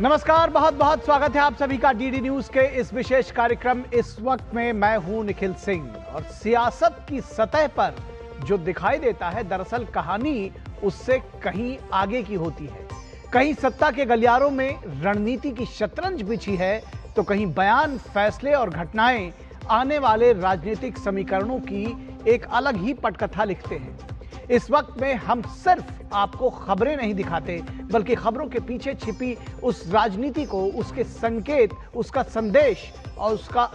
नमस्कार, बहुत बहुत स्वागत है आप सभी का डीडी न्यूज के इस विशेष कार्यक्रम इस वक्त में। मैं हूं निखिल सिंह और सियासत की सतह पर जो दिखाई देता है दरअसल कहानी उससे कहीं आगे की होती है। कहीं सत्ता के गलियारों में रणनीति की शतरंज बिछी है तो कहीं बयान, फैसले और घटनाएं आने वाले राजनीतिक समीकरणों की एक अलग ही पटकथा लिखते हैं। इस वक्त में हम सिर्फ आपको खबरें नहीं दिखाते बल्कि खबरों के पीछे छिपी उस राजनीति को, उसके संकेत, उसका संदेश और उसका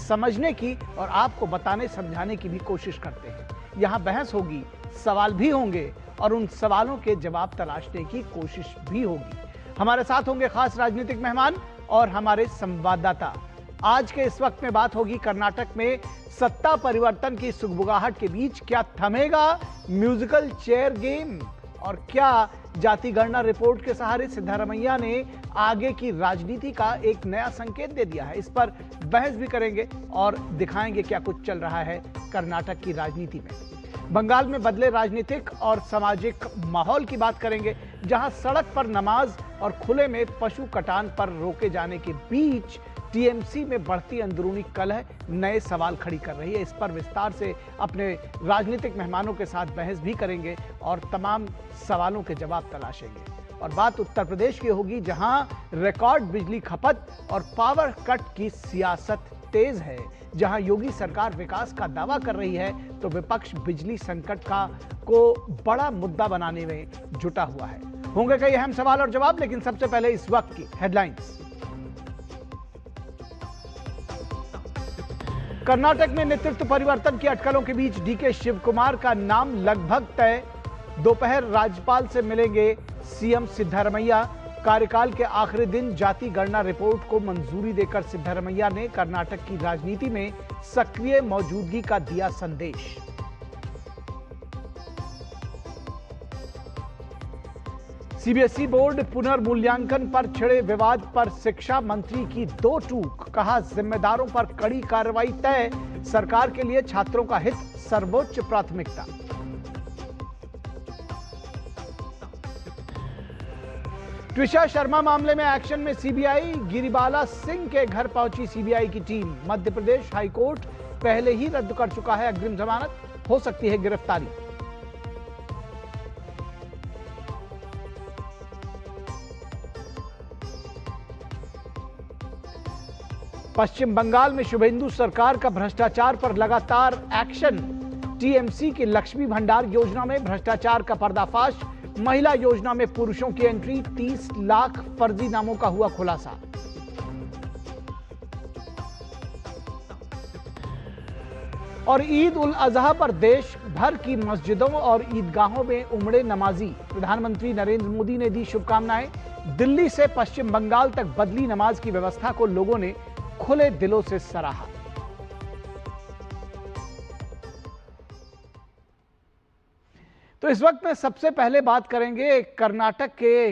समझने की और आपको बताने समझाने की भी कोशिश करते हैं। यहाँ बहस होगी, सवाल भी होंगे और उन सवालों के जवाब तलाशने की कोशिश भी होगी। हमारे साथ होंगे खास राजनीतिक मेहमान और हमारे संवाददाता। आज के इस वक्त में बात होगी कर्नाटक में सत्ता परिवर्तन की सुगबुगाहट के बीच क्या थमेगा म्यूजिकल चेयर गेम और क्या जाति गणना रिपोर्ट के सहारे सिद्धारमैया ने आगे की राजनीति का एक नया संकेत दे दिया है। इस पर बहस भी करेंगे और दिखाएंगे क्या कुछ चल रहा है कर्नाटक की राजनीति में। बंगाल में बदले राजनीतिक और सामाजिक माहौल की बात करेंगे, जहां सड़क पर नमाज और खुले में पशु कटान पर रोके जाने के बीच टीएमसी में बढ़ती अंदरूनी कलह नए सवाल खड़ी कर रही है। इस पर विस्तार से अपने राजनीतिक मेहमानों के साथ बहस भी करेंगे और तमाम सवालों के जवाब तलाशेंगे। और बात उत्तर प्रदेश की होगी, जहां रिकॉर्ड बिजली खपत और पावर कट की सियासत तेज है। जहां योगी सरकार विकास का दावा कर रही है तो विपक्ष बिजली संकट को बड़ा मुद्दा बनाने में जुटा हुआ है। होंगे कई अहम सवाल और जवाब, लेकिन सबसे पहले इस वक्त की हेडलाइंस। कर्नाटक में नेतृत्व परिवर्तन की अटकलों के बीच डीके शिवकुमार का नाम लगभग तय। दोपहर राज्यपाल से मिलेंगे सीएम सिद्धारमैया। कार्यकाल के आखिरी दिन जाति गणना रिपोर्ट को मंजूरी देकर सिद्धारमैया ने कर्नाटक की राजनीति में सक्रिय मौजूदगी का दिया संदेश। सीबीएसई बोर्ड पुनर्मूल्यांकन पर छिड़े विवाद पर शिक्षा मंत्री की दो टूक। कहा, जिम्मेदारों पर कड़ी कार्रवाई तय। सरकार के लिए छात्रों का हित सर्वोच्च प्राथमिकता। ट्विशा शर्मा मामले में एक्शन में सीबीआई। गिरिबाला सिंह के घर पहुंची सीबीआई की टीम। मध्य प्रदेश हाईकोर्ट पहले ही रद्द कर चुका है अग्रिम जमानत, हो सकती है गिरफ्तारी। पश्चिम बंगाल में शुभेंदु सरकार का भ्रष्टाचार पर लगातार एक्शन। टीएमसी की लक्ष्मी भंडार योजना में भ्रष्टाचार का पर्दाफाश। महिला योजना में पुरुषों की एंट्री। 30 लाख फर्जी नामों का हुआ खुलासा। और ईद उल अजहा पर देश भर की मस्जिदों और ईदगाहों में उमड़े नमाजी। प्रधानमंत्री नरेंद्र मोदी ने दी शुभकामनाएं। दिल्ली से पश्चिम बंगाल तक बदली नमाज की व्यवस्था को लोगों ने खुले दिलों से सराहा। तो इस वक्त में सबसे पहले बात करेंगे कर्नाटक के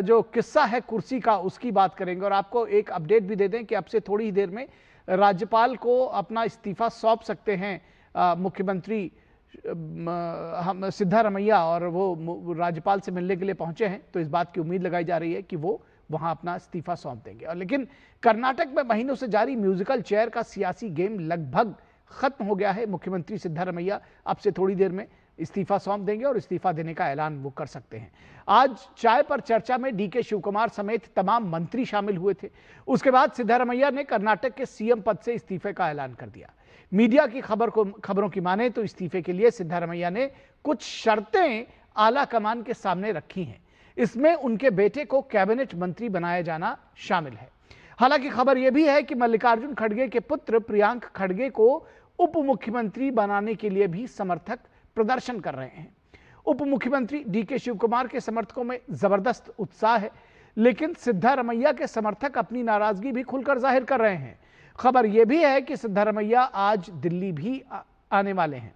जो किस्सा है कुर्सी का, उसकी बात करेंगे और आपको एक अपडेट भी दे दें कि अब से थोड़ी ही देर में राज्यपाल को अपना इस्तीफा सौंप सकते हैं मुख्यमंत्री हम सिद्धारमैया, और वो राज्यपाल से मिलने के लिए पहुंचे हैं। तो इस बात की उम्मीद लगाई जा रही है कि वो वहां अपना इस्तीफा सौंप देंगे। और लेकिन कर्नाटक में महीनों से जारी म्यूजिकल चेयर का सियासी गेम लगभग खत्म हो गया है। मुख्यमंत्री सिद्धारमैया अब से थोड़ी देर में इस्तीफा सौंप देंगे और इस्तीफा देने का ऐलान वो कर सकते हैं। आज चाय पर चर्चा में डीके शिवकुमार समेत तमाम मंत्री शामिल हुए थे। उसके बाद सिद्धारमैया ने कर्नाटक के सीएम पद से इस्तीफे का ऐलान कर दिया। मीडिया की खबरों की माने तो इस्तीफे के लिए सिद्धारमैया ने कुछ शर्तें आला कमान के सामने रखी हैं। इसमें उनके बेटे को कैबिनेट मंत्री बनाया जाना शामिल है। हालांकि खबर यह भी है कि मल्लिकार्जुन खड़गे के पुत्र प्रियांक खड़गे को उप मुख्यमंत्री बनाने के लिए भी समर्थक प्रदर्शन कर रहे हैं। उप मुख्यमंत्री डीके शिवकुमार के समर्थकों में जबरदस्त उत्साह है, लेकिन सिद्धारमैया के समर्थक अपनी नाराजगी भी खुलकर जाहिर कर रहे हैं। खबर यह भी है कि सिद्धारमैया आज दिल्ली भी आने वाले हैं।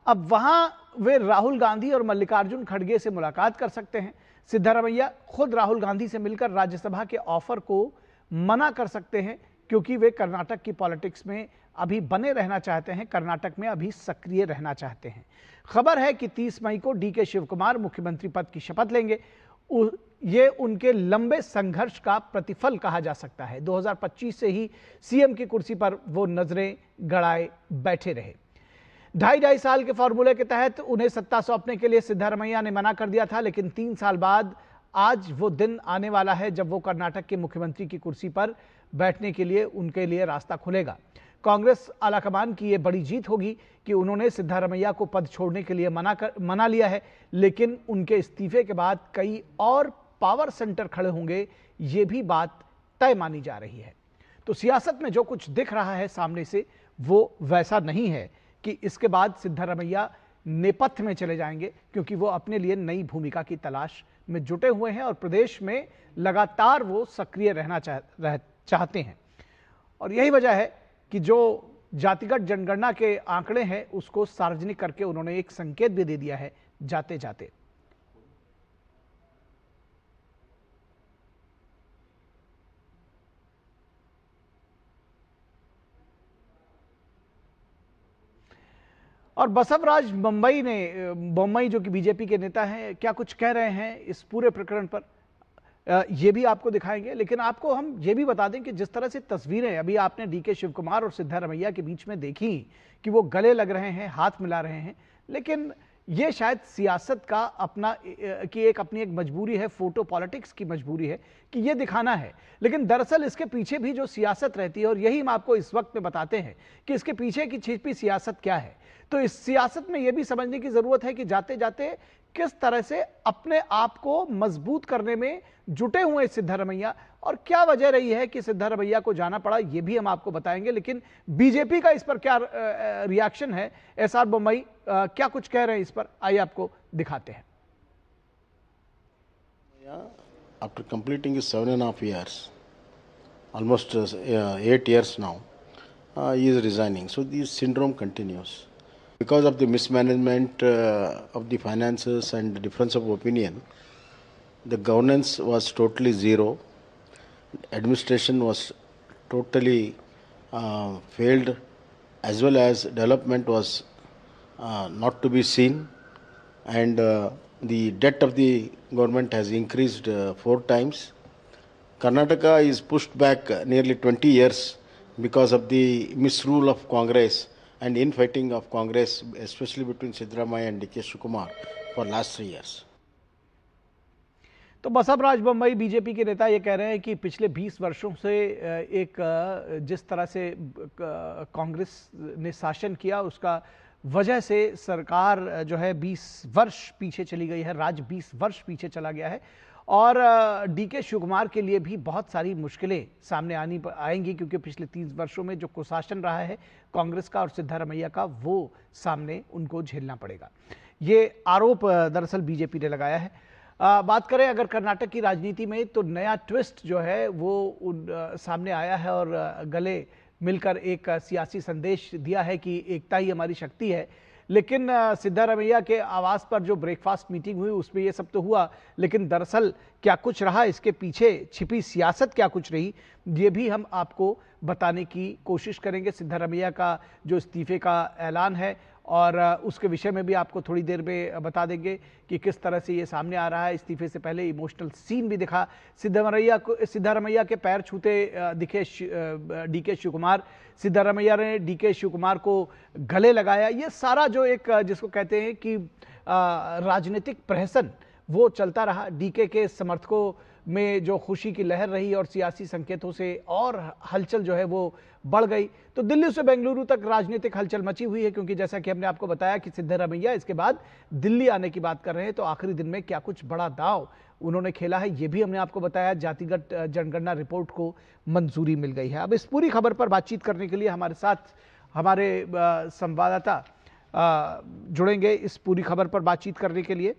अब वहां वे राहुल गांधी और मल्लिकार्जुन खड़गे से मुलाकात कर सकते हैं। सिद्धारमैया खुद राहुल गांधी से मिलकर राज्यसभा के ऑफर को मना कर सकते हैं, क्योंकि वे कर्नाटक की पॉलिटिक्स में अभी बने रहना चाहते हैं, कर्नाटक में अभी सक्रिय रहना चाहते हैं। खबर है कि 30 मई को डीके शिवकुमार मुख्यमंत्री पद की शपथ लेंगे। ये उनके लंबे संघर्ष का प्रतिफल कहा जा सकता है। 2025 से ही सीएम की कुर्सी पर वो नजरें गड़ाए बैठे रहे। ढाई साल के फॉर्मूले के तहत उन्हें सत्ता सौंपने के लिए सिद्धारमैया ने मना कर दिया था, लेकिन 3 साल बाद आज वो दिन आने वाला है जब वो कर्नाटक के मुख्यमंत्री की कुर्सी पर बैठने के लिए उनके लिए रास्ता खुलेगा। कांग्रेस आलाकमान की ये बड़ी जीत होगी कि उन्होंने सिद्धारमैया को पद छोड़ने के लिए मना लिया है, लेकिन उनके इस्तीफे के बाद कई और पावर सेंटर खड़े होंगे, ये भी बात तय मानी जा रही है। तो सियासत में जो कुछ दिख रहा है सामने से वो वैसा नहीं है कि इसके बाद सिद्धारमैया नेपथ्य में चले जाएंगे, क्योंकि वो अपने लिए नई भूमिका की तलाश में जुटे हुए हैं और प्रदेश में लगातार वो सक्रिय रहना चाहते हैं। और यही वजह है कि जो जातिगत जनगणना के आंकड़े हैं उसको सार्वजनिक करके उन्होंने एक संकेत भी दे दिया है जाते जाते। और बसवराज बोम्मई जो कि बीजेपी के नेता हैं, क्या कुछ कह रहे हैं इस पूरे प्रकरण पर, ये भी आपको दिखाएंगे। लेकिन आपको हम ये भी बता दें कि जिस तरह से तस्वीरें अभी आपने डीके शिवकुमार और सिद्धारमैया के बीच में देखी कि वो गले लग रहे हैं, हाथ मिला रहे हैं, लेकिन ये शायद सियासत का अपनी एक मजबूरी है, फोटो पॉलिटिक्स की मजबूरी है कि ये दिखाना है। लेकिन दरअसल इसके पीछे भी जो सियासत रहती है, और यही हम आपको इस वक्त में बताते हैं कि इसके पीछे की छिपी सियासत क्या है। तो इस सियासत में यह भी समझने की जरूरत है कि जाते जाते किस तरह से अपने आप को मजबूत करने में जुटे हुए सिद्धारमैया, और क्या वजह रही है कि सिद्धारमैया को जाना पड़ा, ये भी हम आपको बताएंगे। लेकिन बीजेपी का इस पर क्या रिएक्शन है, एसआर बोम्मई क्या कुछ कह रहे हैं इस पर, आइए आपको दिखाते हैं। After completing his 7.5 years, almost 8 years now, he is resigning. So this syndrome continues. Because of the mismanagement of the finances and the difference of opinion, the governance was totally zero. Administration was totally failed, as well as development was not to be seen, and the debt of the government has increased 4 times. Karnataka is pushed back nearly 20 years because of the misrule of Congress and infighting of Congress, especially between Siddaramaiah and DK Shivakumar for last 3 years. तो Basavaraj Bommai BJP के नेता ये कह रहे हैं कि पिछले 20 वर्षों से एक जिस तरह से कांग्रेस ने शासन किया, उसका वजह से सरकार जो है 20 वर्ष पीछे चली गई है, राज्य 20 वर्ष पीछे चला गया है। और डीके शिवकुमार के लिए भी बहुत सारी मुश्किलें सामने आएंगी, क्योंकि पिछले 30 वर्षों में जो कुशासन रहा है कांग्रेस का और सिद्धारमैया का, वो सामने उनको झेलना पड़ेगा। ये आरोप दरअसल बीजेपी ने लगाया है। बात करें अगर कर्नाटक की राजनीति में, तो नया ट्विस्ट जो है वो सामने आया है और गले मिलकर एक सियासी संदेश दिया है कि एकता ही हमारी शक्ति है। लेकिन सिद्धारमैया के आवास पर जो ब्रेकफास्ट मीटिंग हुई उसमें ये सब तो हुआ, लेकिन दरअसल क्या कुछ रहा, इसके पीछे छिपी सियासत क्या कुछ रही, ये भी हम आपको बताने की कोशिश करेंगे। सिद्धारमैया का जो इस्तीफे का ऐलान है और उसके विषय में भी आपको थोड़ी देर में बता देंगे कि किस तरह से ये सामने आ रहा है। इस्तीफे से पहले इमोशनल सीन भी दिखा, सिद्धारमैया के पैर छूते दिखे डीके शिवकुमार, सिद्धारमैया ने डीके शिवकुमार को गले लगाया। ये सारा जो एक जिसको कहते हैं कि राजनीतिक प्रहसन वो चलता रहा। डीके के समर्थकों में जो खुशी की लहर रही और सियासी संकेतों से और हलचल जो है वो बढ़ गई। तो दिल्ली से बेंगलुरु तक राजनीतिक हलचल मची हुई है, क्योंकि जैसा कि हमने आपको बताया कि सिद्धारमैया इसके बाद दिल्ली आने की बात कर रहे हैं। तो आखिरी दिन में क्या कुछ बड़ा दांव उन्होंने खेला है, ये भी हमने आपको बताया। जातिगत जनगणना रिपोर्ट को मंजूरी मिल गई है। अब इस पूरी खबर पर बातचीत करने के लिए हमारे साथ हमारे संवाददाता जुड़ेंगे। इस पूरी खबर पर बातचीत करने के लिए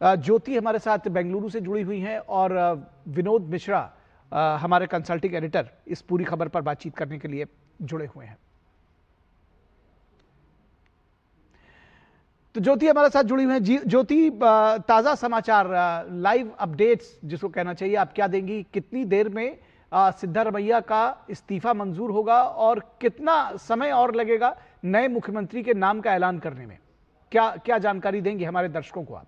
ज्योति हमारे साथ बेंगलुरु से जुड़ी हुई हैं और विनोद मिश्रा हमारे कंसल्टिंग एडिटर इस पूरी खबर पर बातचीत करने के लिए जुड़े हुए हैं। तो ज्योति हमारे साथ जुड़ी हुई हैं। ज्योति, ताजा समाचार, लाइव अपडेट्स जिसको कहना चाहिए, आप क्या देंगी? कितनी देर में सिद्धारमैया का इस्तीफा मंजूर होगा और कितना समय और लगेगा नए मुख्यमंत्री के नाम का ऐलान करने में? क्या क्या जानकारी देंगे हमारे दर्शकों को आप?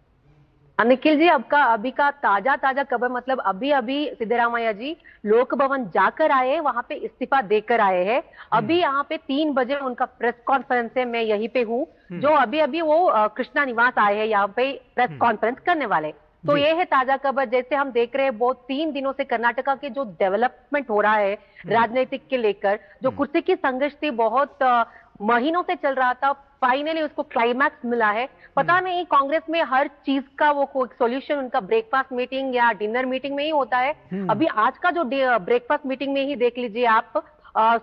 निखिल जी, अभी का ताजा ताजा खबर, मतलब अभी अभी सिद्धरामैया जी लोक भवन जाकर आए हैं, वहां पे इस्तीफा देकर आए हैं। अभी यहाँ पे 3 बजे उनका प्रेस कॉन्फ्रेंस है, मैं यहीं पे हूँ। जो अभी अभी वो कृष्णा निवास आए हैं, यहाँ पे प्रेस कॉन्फ्रेंस करने वाले। तो ये है ताजा खबर। जैसे हम देख रहे हैं, बहुत 3 दिनों से कर्नाटका के जो डेवलपमेंट हो रहा है राजनीतिक के लेकर, जो कुर्सी की संघर्ष थी, बहुत महीनों से चल रहा था, फाइनली उसको क्लाइमैक्स मिला है। पता नहीं कांग्रेस में हर चीज का वो कोई सॉल्यूशन उनका ब्रेकफास्ट मीटिंग या डिनर मीटिंग में ही होता है। अभी आज का जो ब्रेकफास्ट मीटिंग में ही देख लीजिए आप,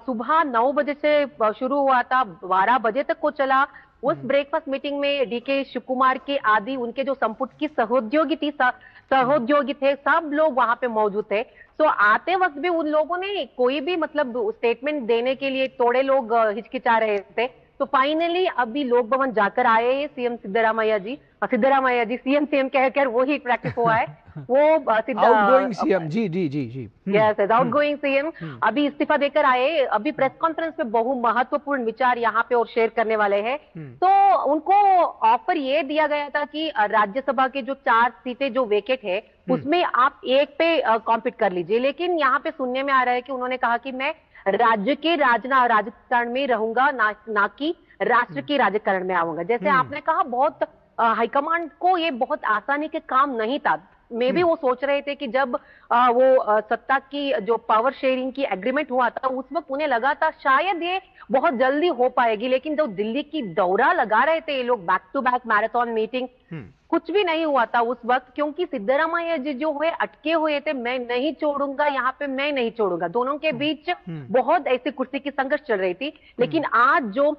सुबह 9 बजे से शुरू हुआ था, 12 बजे तक को चला। उस ब्रेकफास्ट मीटिंग में डीके शिव कुमार के आदि उनके जो संपुट की सहोद्योगी थे, सब लोग वहां पे मौजूद थे। तो आते वक्त भी उन लोगों ने कोई भी मतलब स्टेटमेंट देने के लिए थोड़े लोग हिचकिचा रहे थे। तो फाइनली अभी लोक भवन जाकर आए हैं सीएम सिद्धरामैया जी सीएम कहकर वो ही प्रैक्टिस हुआ है। वो आउटगोइंग सीएम, जी जी जी जी, यस, आउटगोइंग सीएम अभी इस्तीफा देकर आए। अभी प्रेस कॉन्फ्रेंस में बहु महत्वपूर्ण विचार यहाँ पे और शेयर करने वाले हैं। तो उनको ऑफर ये दिया गया था कि राज्यसभा के जो 4 सीटें जो वेकेट है, उसमें आप एक पे कॉम्पीट कर लीजिए। लेकिन यहाँ पे सुनने में आ रहा है कि उन्होंने कहा कि मैं राज्य के राजकारण में रहूंगा, ना कि राष्ट्र की राजकारण में आऊंगा। जैसे आपने कहा, बहुत हाईकमांड को ये बहुत आसानी के काम नहीं था। मे भी वो सोच रहे थे कि जब वो सत्ता की जो पावर शेयरिंग की एग्रीमेंट हुआ था, उस वक्त उन्हें लगा था शायद ये बहुत जल्दी हो पाएगी। लेकिन जो दिल्ली की दौरा लगा रहे थे ये लोग, back to back marathon meeting, कुछ भी नहीं हुआ था उस वक्त, क्योंकि सिद्धरामैया जी जो हुए अटके हुए थे। मैं नहीं छोड़ूंगा, यहाँ पे मैं नहीं छोड़ूंगा, दोनों के बीच बहुत ऐसी कुर्सी की संघर्ष चल रही थी। लेकिन आज जो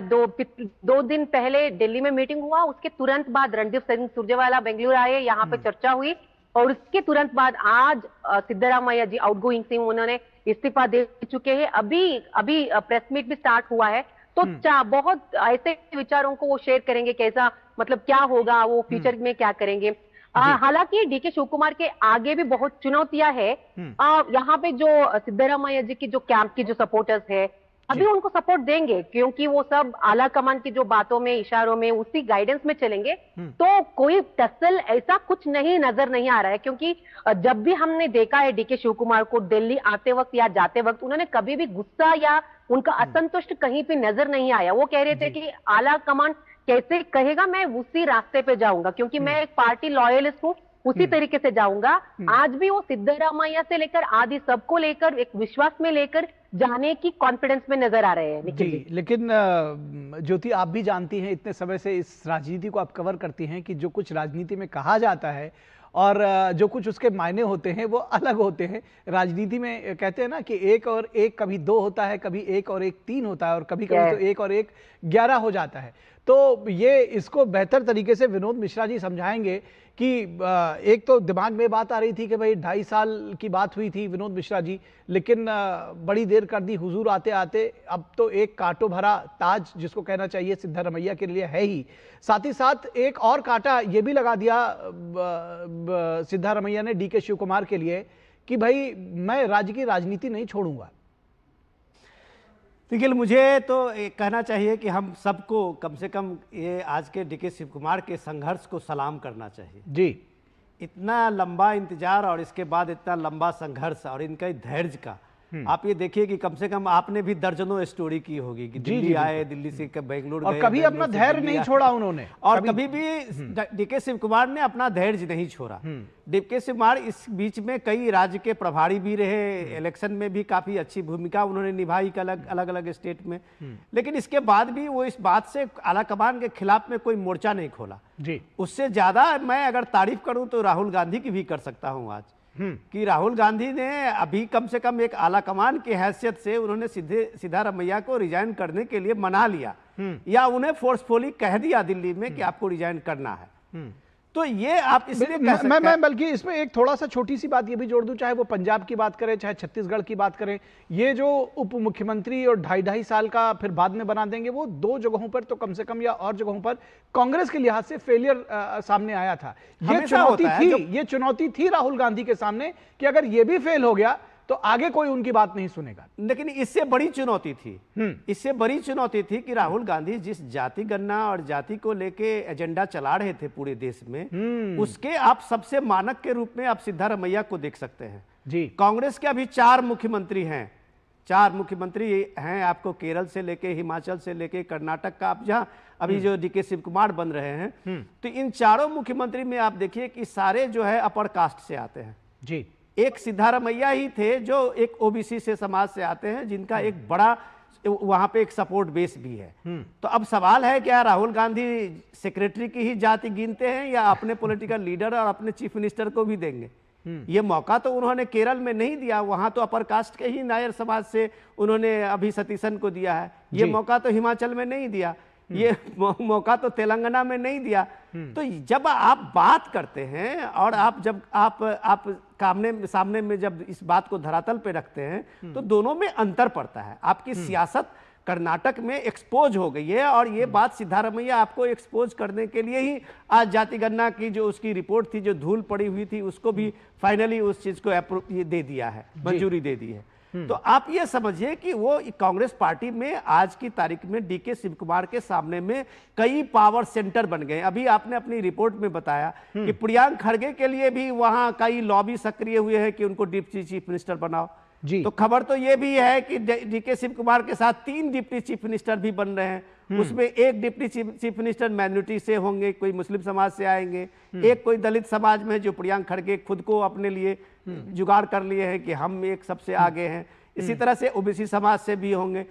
2 दिन पहले दिल्ली में मीटिंग हुआ, उसके तुरंत बाद रणदीप सिंह सुरजेवाला बेंगलुरु आए, यहाँ पे चर्चा हुई, और उसके तुरंत बाद आज सिद्धरामैया जी आउटगोइंग सिंह उन्होंने इस्तीफा दे चुके हैं। अभी प्रेस मीट भी स्टार्ट हुआ है। तो बहुत ऐसे विचारों को वो शेयर करेंगे, कैसा मतलब क्या होगा, वो फ्यूचर में क्या करेंगे। हालांकि डीके शिव कुमार के आगे भी बहुत चुनौतियां है। यहाँ पे जो सिद्धरामैया जी की जो कैंप की जो सपोर्टर्स है, अभी उनको सपोर्ट देंगे, क्योंकि वो सब आला कमान की जो बातों में, इशारों में, उसी गाइडेंस में चलेंगे। तो कोई टसल ऐसा कुछ नजर नहीं आ रहा है। क्योंकि जब भी हमने देखा है डीके शिव कुमार को दिल्ली आते वक्त या जाते वक्त, उन्होंने कभी भी गुस्सा या उनका असंतुष्ट कहीं पे नजर नहीं आया। वो कह रहे थे कि आला कमान कैसे कहेगा, मैं उसी रास्ते पे जाऊंगा, क्योंकि मैं एक पार्टी लॉयलिस्ट हूँ, उसी तरीके से जाऊंगा। आज भी वो सिद्धरामैया से लेकर आदि सबको लेकर एक विश्वास में लेकर जाने की कॉन्फिडेंस में नजर आ रहे हैं जी। लेकिन ज्योति, आप भी जानती हैं, इतने समय से इस राजनीति को आप कवर करती हैं, कि जो कुछ राजनीति में कहा जाता है और जो कुछ उसके मायने होते हैं वो अलग होते हैं। राजनीति में कहते हैं ना कि 1 और 1 कभी 2 होता है, कभी 1 और 1 3 होता है, और कभी कभी तो 1 और 1 11 हो जाता है। तो ये इसको बेहतर तरीके से विनोद मिश्रा जी समझाएंगे कि एक तो दिमाग में बात आ रही थी कि भाई 2.5 साल की बात हुई थी विनोद मिश्रा जी, लेकिन बड़ी देर कर दी हुजूर आते आते। अब तो एक कांटों भरा ताज, जिसको कहना चाहिए, सिद्धरामैया के लिए है ही। साथ ही साथ एक और कांटा ये भी लगा दिया सिद्धरामैया ने डीके शिव कुमार के लिए कि भाई मैं राज्य की राजनीति नहीं छोड़ूंगा। देखिए, मुझे तो कहना चाहिए कि हम सबको कम से कम ये आज के डीके शिव कुमार के संघर्ष को सलाम करना चाहिए जी। इतना लंबा इंतजार और इसके बाद इतना लंबा संघर्ष और इनका धैर्य का आप ये देखिए कि कम से कम आपने भी दर्जनों स्टोरी की होगी कि दिल्ली आए, दिल्ली से बेंगलुरु और कभी अपना धैर्य नहीं छोड़ा उन्होंने, और कभी भी डीके शिव कुमार ने अपना धैर्य नहीं छोड़ा। डीके शिव कुमार इस बीच में कई राज्य के प्रभारी भी रहे, इलेक्शन में भी काफी अच्छी भूमिका उन्होंने निभाई अलग अलग स्टेट में। लेकिन इसके बाद भी वो इस बात से आलाकमान के खिलाफ में कोई मोर्चा नहीं खोला जी। उससे ज्यादा मैं अगर तारीफ करूं तो राहुल गांधी की भी कर सकता हूं आज, कि राहुल गांधी ने अभी कम से कम एक आला कमान की हैसियत से उन्होंने सिद्धरामैया को रिजाइन करने के लिए मना लिया, या उन्हें फोर्सफुली कह दिया दिल्ली में कि आपको रिजाइन करना है। तो ये आप इसलिए कह सकते हैं। मैं बल्कि इसमें एक थोड़ा सा छोटी सी बात ये भी जोड़ दूं, चाहे वो पंजाब की बात करें, चाहे छत्तीसगढ़ की बात करें, ये जो उप मुख्यमंत्री और 2.5 साल का फिर बाद में बना देंगे, वो 2 जगहों पर तो कम से कम या और जगहों पर कांग्रेस के लिहाज से फेलियर सामने आया था। ये चुनौती थी राहुल गांधी के सामने कि अगर ये भी फेल हो गया तो आगे कोई उनकी बात नहीं सुनेगा। लेकिन इससे बड़ी चुनौती थी, इससे बड़ी चुनौती थी कि राहुल गांधी जिस जाति गणना और जाति को लेके एजेंडा चला रहे थे पूरे देश में, उसके आप सबसे मानक के रूप में आप सिद्धारमैया को देख सकते हैं जी। कांग्रेस के अभी 4 मुख्यमंत्री हैं, 4 मुख्यमंत्री हैं आपको, केरल से लेके, हिमाचल से लेके, कर्नाटक का, आप जहां अभी जो डीके शिव कुमार बन रहे हैं, तो इन चारों मुख्यमंत्री में आप देखिए कि सारे जो है अपर कास्ट से आते हैं जी। एक सिद्धारमैया ही थे जो एक ओबीसी से समाज से आते हैं, जिनका एक बड़ा वहां पे एक सपोर्ट बेस भी है। तो अब सवाल है क्या राहुल गांधी सेक्रेटरी की ही जाति गिनते हैं या अपने पॉलिटिकल लीडर और अपने चीफ मिनिस्टर को भी देंगे? ये मौका तो उन्होंने केरल में नहीं दिया, वहां तो अपर कास्ट के ही नायर समाज से उन्होंने अभी सतीशन को दिया है। ये मौका तो हिमाचल में नहीं दिया, ये मौका तो तेलंगाना में नहीं दिया। तो जब आप बात करते हैं और आप जब आप सामने में जब इस बात को धरातल पे रखते हैं तो दोनों में अंतर पड़ता है। आपकी सियासत कर्नाटक में एक्सपोज हो गई है और ये बात सिद्धारमैया आपको एक्सपोज करने के लिए ही आज जाति गणना की जो उसकी रिपोर्ट थी, जो धूल पड़ी हुई थी, उसको भी फाइनली उस चीज को ये दे दिया है, मंजूरी दे दी है। तो आप ये समझिए कि वो कांग्रेस पार्टी में आज की तारीख में डीके शिव कुमार के सामने में कई पावर सेंटर बन गए। अभी आपने अपनी रिपोर्ट में बताया कि प्रियंका खड़गे के लिए भी वहां कई लॉबी सक्रिय हुए हैं कि उनको डिप्टी चीफ मिनिस्टर बनाओ जी। तो खबर तो ये भी है कि डीके शिव कुमार के साथ 3 डिप्टी चीफ मिनिस्टर भी बन रहे हैं। उसमें एक डिप्टी चीफ मिनिस्टर माइनॉरिटी से होंगे, कोई मुस्लिम समाज से आएंगे, एक कोई दलित समाज में जो प्रियंका खड़गे खुद को अपने लिए जुगाड़ कर लिए हैं कि हम एक सबसे आगे हैं, इसी तरह से ओबीसी समाज से भी होंगे।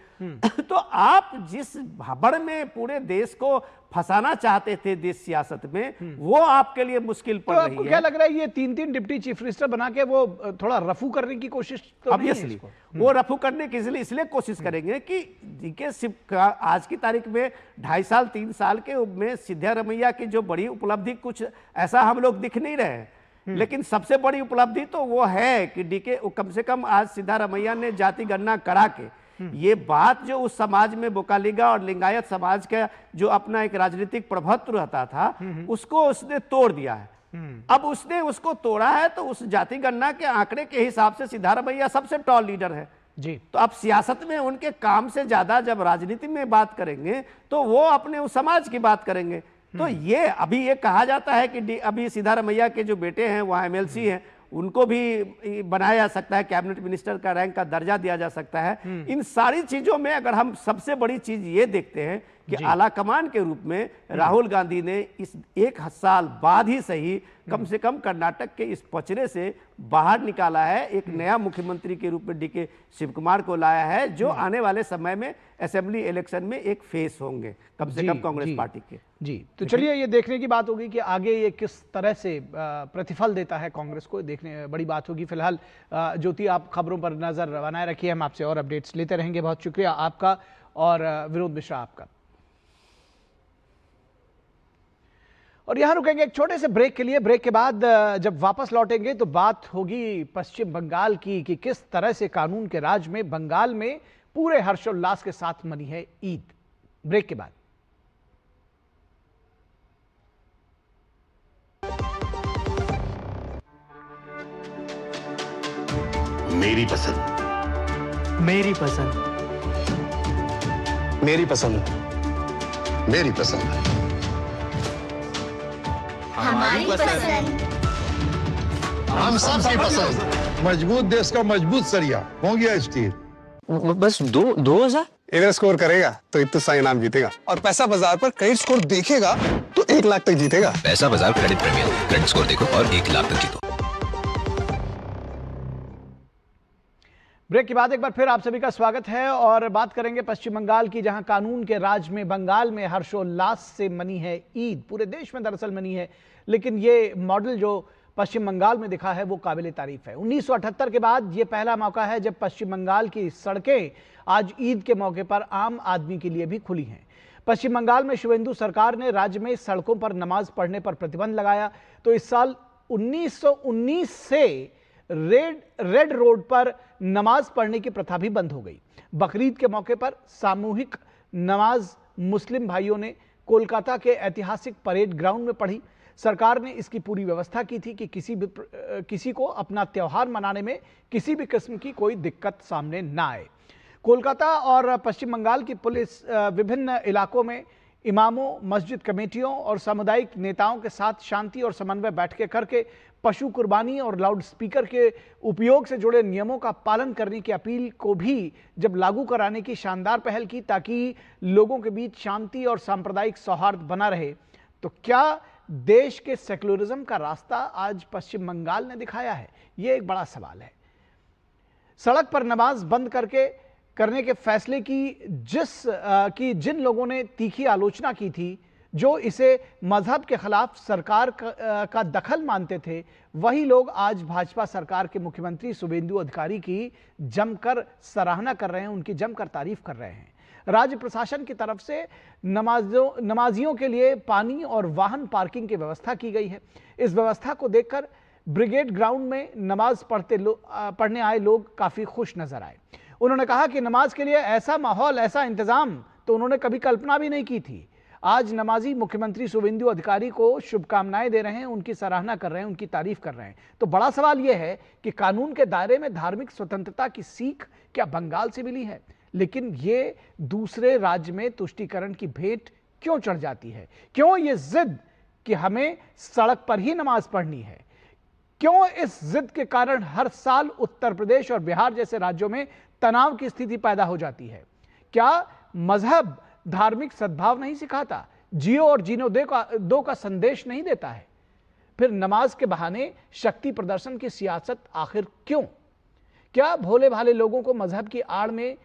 तो आप जिस भाबड़ में पूरे देश को फंसाना चाहते थे देश सियासत में, वो आपके लिए मुश्किल पड़ रही है। आपको क्या लग रहा है ये 3 डिप्टी चीफ मिनिस्टर बना के वो थोड़ा रफू करने की कोशिश तो ऑब्वियसली वो रफू करने की इसलिए कोशिश करेंगे कि डीके शिव का आज की तारीख में 2.5 साल 3 साल के में सिद्धारमैया की जो बड़ी उपलब्धि कुछ ऐसा हम लोग दिख नहीं रहे हैं, लेकिन सबसे बड़ी उपलब्धि तो वो है कि डीके कम से कम आज सिद्धारमैया ने जाति गणना करा के ये बात जो उस समाज में बोकालिगा और लिंगायत समाज का जो अपना एक राजनीतिक प्रभुत्व रहता था उसको उसने तोड़ दिया है। अब उसने उसको तोड़ा है तो उस जाति गणना के आंकड़े के हिसाब से सिद्धारमैया सबसे टॉल लीडर है जी। तो अब सियासत में उनके काम से ज्यादा जब राजनीति में बात करेंगे तो वो अपने उस समाज की बात करेंगे। तो ये अभी ये कहा जाता है कि अभी सिद्धारमैया के जो बेटे हैं वहाँ एमएलसी हैं, उनको भी बनाया जा सकता है, कैबिनेट मिनिस्टर का रैंक का दर्जा दिया जा सकता है। इन सारी चीजों में अगर हम सबसे बड़ी चीज ये देखते हैं कि आला कमान के रूप में राहुल गांधी ने इस 1 साल बाद ही सही कम से कम कर्नाटक के इस पचड़े से बाहर निकाला है, एक नया मुख्यमंत्री के रूप में डीके शिव कुमार को लाया है, जो आने वाले समय में असेंबली इलेक्शन में एक फेस होंगे कम से कम कांग्रेस पार्टी के। जी, तो चलिए ये देखने की बात होगी कि आगे ये किस तरह से प्रतिफल देता है कांग्रेस को, देखने बड़ी बात होगी। फिलहाल ज्योति आप खबरों पर नजर बनाए रखिए, हम आपसे और अपडेट्स लेते रहेंगे। बहुत शुक्रिया आपका और विनोद मिश्रा आपका। और यहां रुकेंगे एक छोटे से ब्रेक के लिए। ब्रेक के बाद जब वापस लौटेंगे तो बात होगी पश्चिम बंगाल की कि किस तरह से कानून के राज में बंगाल में पूरे हर्षोल्लास के साथ मनी है ईद। ब्रेक के बाद मेरी पसंद, मेरी पसंद, मेरी पसंद, मेरी पसंद, हमारी पसंद, हम सबकी पसंद। मजबूत देश का मजबूत सरिया हो गया स्टील। बस 2,000 इधर स्कोर करेगा तो इतना इनाम जीतेगा, और पैसा बाजार पर क्रेडिट स्कोर देखेगा तो 1 लाख तक जीतेगा। पैसा बाजार क्रेडिट प्रीमियम, क्रेडिट स्कोर देखो और 1 लाख तक जीतो। ब्रेक के बाद एक बार फिर आप सभी का स्वागत है और बात करेंगे पश्चिम बंगाल की, जहां कानून के राज में बंगाल में हर्षोल्लास से मनी है ईद। पूरे देश में दरअसल मनी है, लेकिन ये मॉडल जो पश्चिम बंगाल में दिखा है वो काबिले तारीफ है। 1978 के बाद ये पहला मौका है जब पश्चिम बंगाल की सड़कें आज ईद के मौके पर आम आदमी के लिए भी खुली हैं। पश्चिम बंगाल में शुभेंदु सरकार ने राज्य में सड़कों पर नमाज पढ़ने पर प्रतिबंध लगाया, तो इस साल 1919 से रेड रोड पर नमाज पढ़ने की प्रथा भी बंद हो गई। बकरीद के मौके पर सामूहिक नमाज मुस्लिम भाइयों ने कोलकाता के ऐतिहासिक परेड ग्राउंड में पढ़ी। सरकार ने इसकी पूरी व्यवस्था की थी कि किसी को अपना त्यौहार मनाने में किसी भी किस्म की कोई दिक्कत सामने ना आए। कोलकाता और पश्चिम बंगाल की पुलिस विभिन्न इलाकों में इमामों, मस्जिद कमेटियों और सामुदायिक नेताओं के साथ शांति और समन्वय बैठकें करके पशु कुर्बानी और लाउड स्पीकर के उपयोग से जुड़े नियमों का पालन करने की अपील को भी जब लागू कराने की शानदार पहल की ताकि लोगों के बीच शांति और सांप्रदायिक सौहार्द बना रहे। तो क्या देश के सेक्युलरिज्म का रास्ता आज पश्चिम बंगाल ने दिखाया है? ये एक बड़ा सवाल है। सड़क पर नमाज बंद करने के फैसले की जिन लोगों ने तीखी आलोचना की थी, जो इसे मजहब के खिलाफ सरकार का दखल मानते थे, वही लोग आज भाजपा सरकार के मुख्यमंत्री शुभेंदु अधिकारी की जमकर सराहना कर रहे हैं, उनकी जमकर तारीफ कर रहे हैं। राज्य प्रशासन की तरफ से नमाजियों के लिए पानी और वाहन पार्किंग की व्यवस्था की गई है। इस व्यवस्था को देखकर ब्रिगेड ग्राउंड में नमाज पढ़ने आए लोग काफी खुश नजर आए। उन्होंने कहा कि नमाज के लिए ऐसा माहौल, ऐसा इंतजाम तो उन्होंने कभी कल्पना भी नहीं की थी। आज नमाजी मुख्यमंत्री शुभेंदु अधिकारी को शुभकामनाएं दे रहे हैं, उनकी सराहना कर रहे हैं, उनकी तारीफ कर रहे हैं। तो बड़ा सवाल यह है कि कानून के दायरे में धार्मिक स्वतंत्रता की सीख क्या बंगाल से मिली है, लेकिन ये दूसरे राज्य में तुष्टीकरण की भेंट क्यों चढ़ जाती है? क्यों ये जिद कि हमें सड़क पर ही नमाज पढ़नी है? क्यों इस जिद के कारण हर साल उत्तर प्रदेश और बिहार जैसे राज्यों में तनाव की स्थिति पैदा हो जाती है? क्या मजहब धार्मिक सद्भाव नहीं सिखाता, जियो और जीनो दो का संदेश नहीं देता है? फिर नमाज के बहाने शक्ति प्रदर्शन की सियासत आखिर क्यों? क्या भोले भाले लोगों को मजहब की आड़ में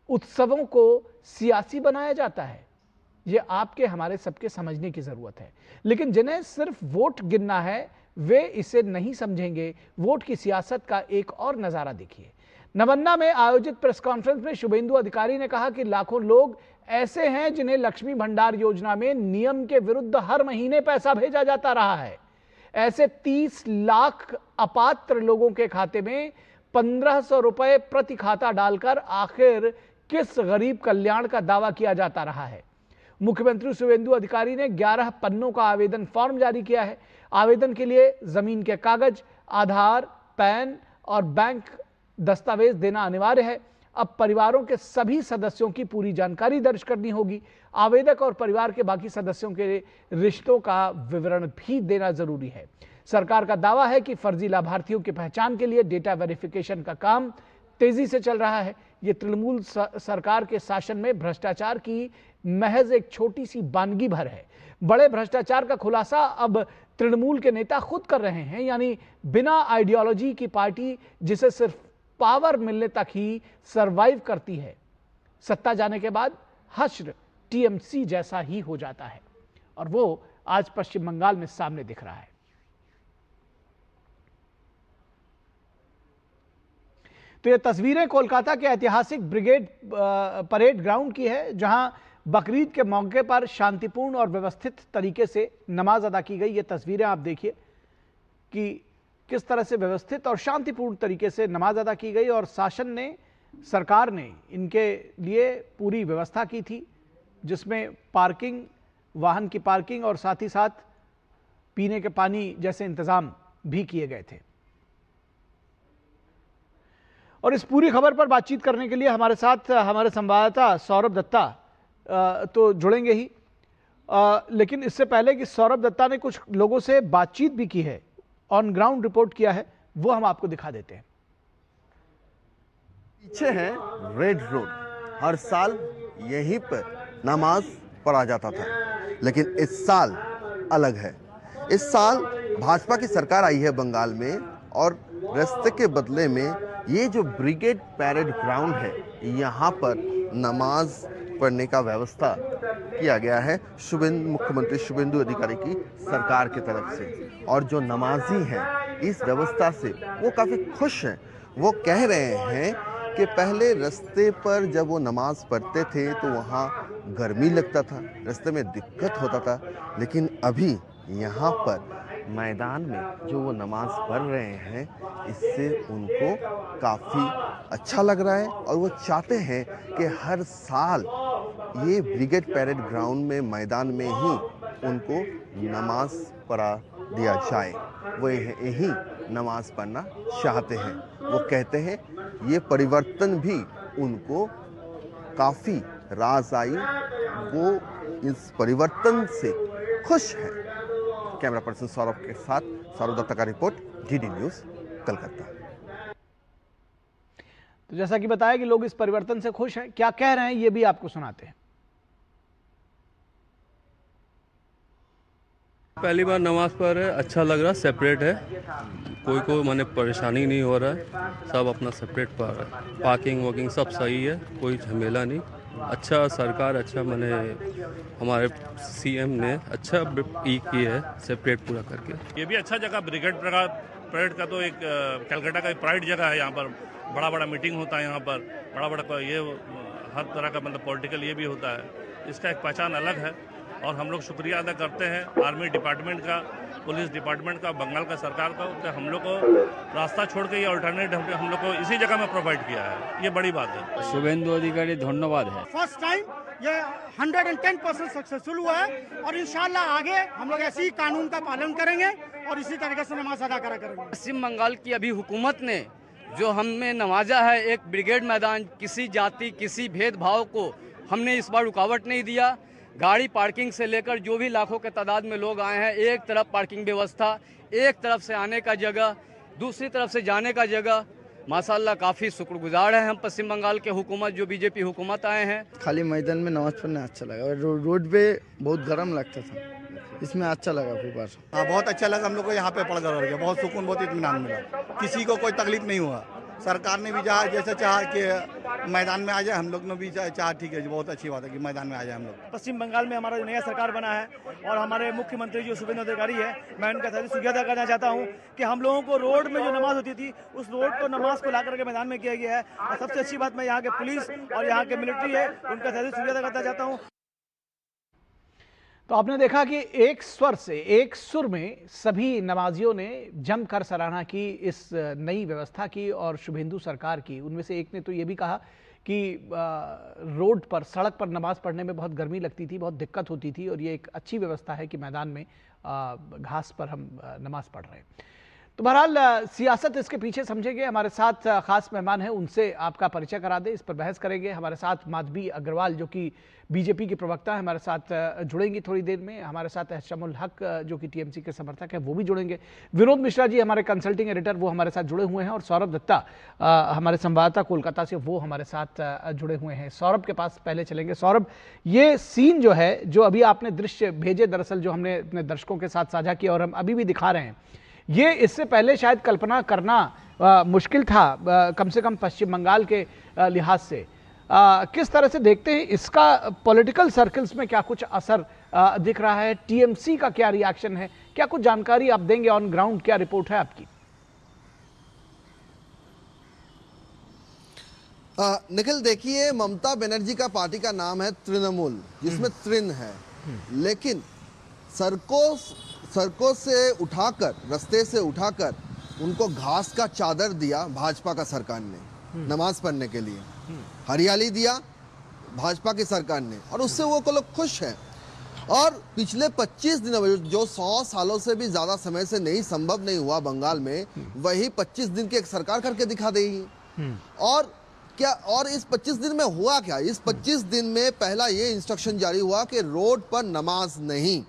उत्सवों को सियासी बनाया जाता है? यह आपके हमारे सबके समझने की जरूरत है। लेकिन जिन्हें सिर्फ वोट गिनना है वे इसे नहीं समझेंगे। वोट की सियासत का एक और नजारा देखिए। नवन्ना में आयोजित प्रेस कॉन्फ्रेंस में शुभेंदु अधिकारी ने कहा कि लाखों लोग ऐसे हैं जिन्हें लक्ष्मी भंडार योजना में नियम के विरुद्ध हर महीने पैसा भेजा जाता रहा है। ऐसे 30 लाख अपात्र लोगों के खाते में 1500 रुपए प्रति खाता डालकर आखिर किस गरीब कल्याण का दावा किया जाता रहा है? मुख्यमंत्री शुभेंदु अधिकारी ने 11 पन्नों का आवेदन फॉर्म जारी किया है। आवेदन के लिए जमीन के कागज, आधार, पैन और बैंक दस्तावेज देना अनिवार्य है। अब परिवारों के सभी सदस्यों की पूरी जानकारी दर्ज करनी होगी। आवेदक और परिवार के बाकी सदस्यों के रिश्तों का विवरण भी देना जरूरी है। सरकार का दावा है कि फर्जी लाभार्थियों की पहचान के लिए डेटा वेरिफिकेशन का काम तेजी से चल रहा है। ये तृणमूल सरकार के शासन में भ्रष्टाचार की महज एक छोटी सी बानगी भर है। बड़े भ्रष्टाचार का खुलासा अब तृणमूल के नेता खुद कर रहे हैं, यानी बिना आइडियोलॉजी की पार्टी जिसे सिर्फ पावर मिलने तक ही सरवाइव करती है, सत्ता जाने के बाद हश्र टीएमसी जैसा ही हो जाता है। और वो आज पश्चिम बंगाल में सामने दिख रहा है। तो ये तस्वीरें कोलकाता के ऐतिहासिक ब्रिगेड परेड ग्राउंड की है, जहां बकरीद के मौके पर शांतिपूर्ण और व्यवस्थित तरीके से नमाज अदा की गई। ये तस्वीरें आप देखिए कि किस तरह से व्यवस्थित और शांतिपूर्ण तरीके से नमाज अदा की गई और सरकार ने इनके लिए पूरी व्यवस्था की थी, जिसमें पार्किंग, वाहन की पार्किंग और साथ ही साथ पीने के पानी जैसे इंतजाम भी किए गए थे। और इस पूरी खबर पर बातचीत करने के लिए हमारे साथ हमारे संवाददाता सौरभ दत्ता तो जुड़ेंगे ही, लेकिन इससे पहले कि सौरभ दत्ता ने कुछ लोगों से बातचीत भी की है, ऑन ग्राउंड रिपोर्ट किया है, वो हम आपको दिखा देते हैं। पीछे है रेड रोड। हर साल यहीं पर नमाज पढ़ा जाता था, लेकिन इस साल अलग है। इस साल भाजपा की सरकार आई है बंगाल में और रास्ते के बदले में ये जो ब्रिगेड पैरेड ग्राउंड है, यहाँ पर नमाज पढ़ने का व्यवस्था किया गया है मुख्यमंत्री शुभेंदु अधिकारी की सरकार की तरफ से। और जो नमाजी हैं इस व्यवस्था से वो काफ़ी खुश हैं। वो कह रहे हैं कि पहले रास्ते पर जब वो नमाज पढ़ते थे तो वहाँ गर्मी लगता था, रास्ते में दिक्कत होता था, लेकिन अभी यहाँ पर मैदान में जो वो नमाज पढ़ रहे हैं इससे उनको काफ़ी अच्छा लग रहा है। और वो चाहते हैं कि हर साल ये ब्रिगेड पैरेड ग्राउंड में मैदान में ही उनको नमाज पढ़ा दिया जाए। वो यही नमाज पढ़ना चाहते हैं। वो कहते हैं ये परिवर्तन भी उनको काफ़ी रास आई, वो इस परिवर्तन से खुश हैं। कैमरा पर्सन सौरभ के साथ सौरभ दत्ता का रिपोर्ट, डीडी न्यूज़, कलकत्ता। तो जैसा कि बताया कि लोग इस परिवर्तन से खुश हैं, क्या कह रहे हैं ये भी आपको सुनाते हैं। पहली बार नमाज पढ़ रहे, अच्छा लग रहा, सेपरेट है, कोई माने परेशानी नहीं हो रहा है, सब अपना सेपरेट पढ़ रहा है, पार्किंग वॉकिंग सब सही है, कोई झमेला नहीं। अच्छा सरकार, अच्छा माने हमारे सीएम ने अच्छा की है, सेपरेट पूरा करके। ये भी अच्छा जगह, ब्रिगेड परेड का तो एक कलकत्ता का प्राइड जगह है। यहाँ पर बड़ा बड़ा मीटिंग होता है, यहाँ पर बड़ा बड़ा ये हर तरह का मतलब पॉलिटिकल ये भी होता है। इसका एक पहचान अलग है और हम लोग शुक्रिया अदा करते हैं आर्मी डिपार्टमेंट का, पुलिस डिपार्टमेंट का, बंगाल का सरकार का, कि हम लोग को रास्ता छोड़ के ये अल्टरनेट हम लोग को इसी जगह में प्रोवाइड किया है। ये बड़ी बात है। शुभेंदु अधिकारी धन्यवाद है। फर्स्ट टाइम ये 110% सक्सेसफुल हुआ है और इंशाल्लाह आगे हम लोग ऐसे ही कानून का पालन करेंगे और इसी तरीके से नमाज अदा करा करेंगे। पश्चिम बंगाल की अभी हुकूमत ने जो हमें नवाजा है, एक ब्रिगेड मैदान, किसी जाति किसी भेदभाव को हमने इस बार रुकावट नहीं दिया। गाड़ी पार्किंग से लेकर जो भी लाखों के तादाद में लोग आए हैं, एक तरफ पार्किंग व्यवस्था, एक तरफ से आने का जगह, दूसरी तरफ से जाने का जगह, माशाल्लाह काफ़ी शुक्रगुजार हैं हम पश्चिम बंगाल के हुकूमत, जो बीजेपी हुकूमत आए हैं। खाली मैदान में नमाज पढ़ना अच्छा लगा, रोड पे बहुत गर्म लगता था, इसमें अच्छा लगा खूब बार। हाँ, बहुत अच्छा लगा हम लोग को यहाँ पे पढ़ कर, बहुत सुकून, बहुत इत्मीनान मिला, किसी को कोई तकलीफ नहीं हुआ। सरकार ने भी जैसे चाहा कि मैदान में आ जाए, हम लोग ने भी चाहा, ठीक है, बहुत अच्छी बात है कि मैदान में आ जाए हम लोग। पश्चिम बंगाल में हमारा जो नया सरकार बना है और हमारे मुख्यमंत्री जो शुभेंदु अधिकारी है, मैं उनका शुक्रिया अदा करना चाहता हूँ कि हम लोगों को रोड में जो नमाज होती थी, उस रोड को नमाज को ला करके मैदान में किया गया है। और सबसे अच्छी बात मैं यहाँ के पुलिस और यहाँ के मिलिट्री है, उनका शुक्रिया अदा करना चाहता हूँ। तो आपने देखा कि एक स्वर से, एक सुर में सभी नमाजियों ने जमकर सराहना की इस नई व्यवस्था की और शुभेंदु सरकार की। उनमें से एक ने तो ये भी कहा कि रोड पर, सड़क पर नमाज पढ़ने में बहुत गर्मी लगती थी, बहुत दिक्कत होती थी और ये एक अच्छी व्यवस्था है कि मैदान में घास पर हम नमाज पढ़ रहे हैं। तो बहरहाल सियासत इसके पीछे समझेंगे। हमारे साथ खास मेहमान हैं, उनसे आपका परिचय करा दें, इस पर बहस करेंगे। हमारे साथ माधवी अग्रवाल जो कि बीजेपी की प्रवक्ता है, हमारे साथ जुड़ेंगी थोड़ी देर में। हमारे साथ एहसामुल हक जो कि टीएमसी के समर्थक हैं, वो भी जुड़ेंगे। विनोद मिश्रा जी हमारे कंसल्टिंग एडिटर, वो हमारे साथ जुड़े हुए हैं। और सौरभ दत्ता हमारे संवाददाता कोलकाता से, वो हमारे साथ जुड़े हुए हैं। सौरभ के पास पहले चलेंगे। सौरभ, ये सीन जो है, जो अभी आपने दृश्य भेजे, दरअसल जो हमने अपने दर्शकों के साथ साझा किया और हम अभी भी दिखा रहे हैं, ये इससे पहले शायद कल्पना करना मुश्किल था, कम से कम पश्चिम बंगाल के लिहाज से। किस तरह से देखते हैं इसका? पॉलिटिकल सर्कल्स में क्या कुछ असर दिख रहा है? टीएमसी का क्या रिएक्शन है? क्या कुछ जानकारी आप देंगे ऑन ग्राउंड? क्या रिपोर्ट है आपकी? निखिल, देखिए, ममता बनर्जी का पार्टी का नाम है तृणमूल, जिसमें तृण है, लेकिन सड़कों से उठाकर, रास्ते से उठाकर उनको घास का चादर दिया भाजपा का सरकार ने नमाज पढ़ने के लिए, हरियाली दिया भाजपा की सरकार ने, और उससे वो को लोग खुश हैं। और पिछले 25 दिनों में, जो 100 सालों से भी ज्यादा समय से नहीं संभव नहीं हुआ बंगाल में, वही 25 दिन की एक सरकार करके दिखा देगी। और क्या, और इस 25 दिन में हुआ क्या? इस 25 दिन में पहला ये इंस्ट्रक्शन जारी हुआ कि रोड पर नमाज नहीं।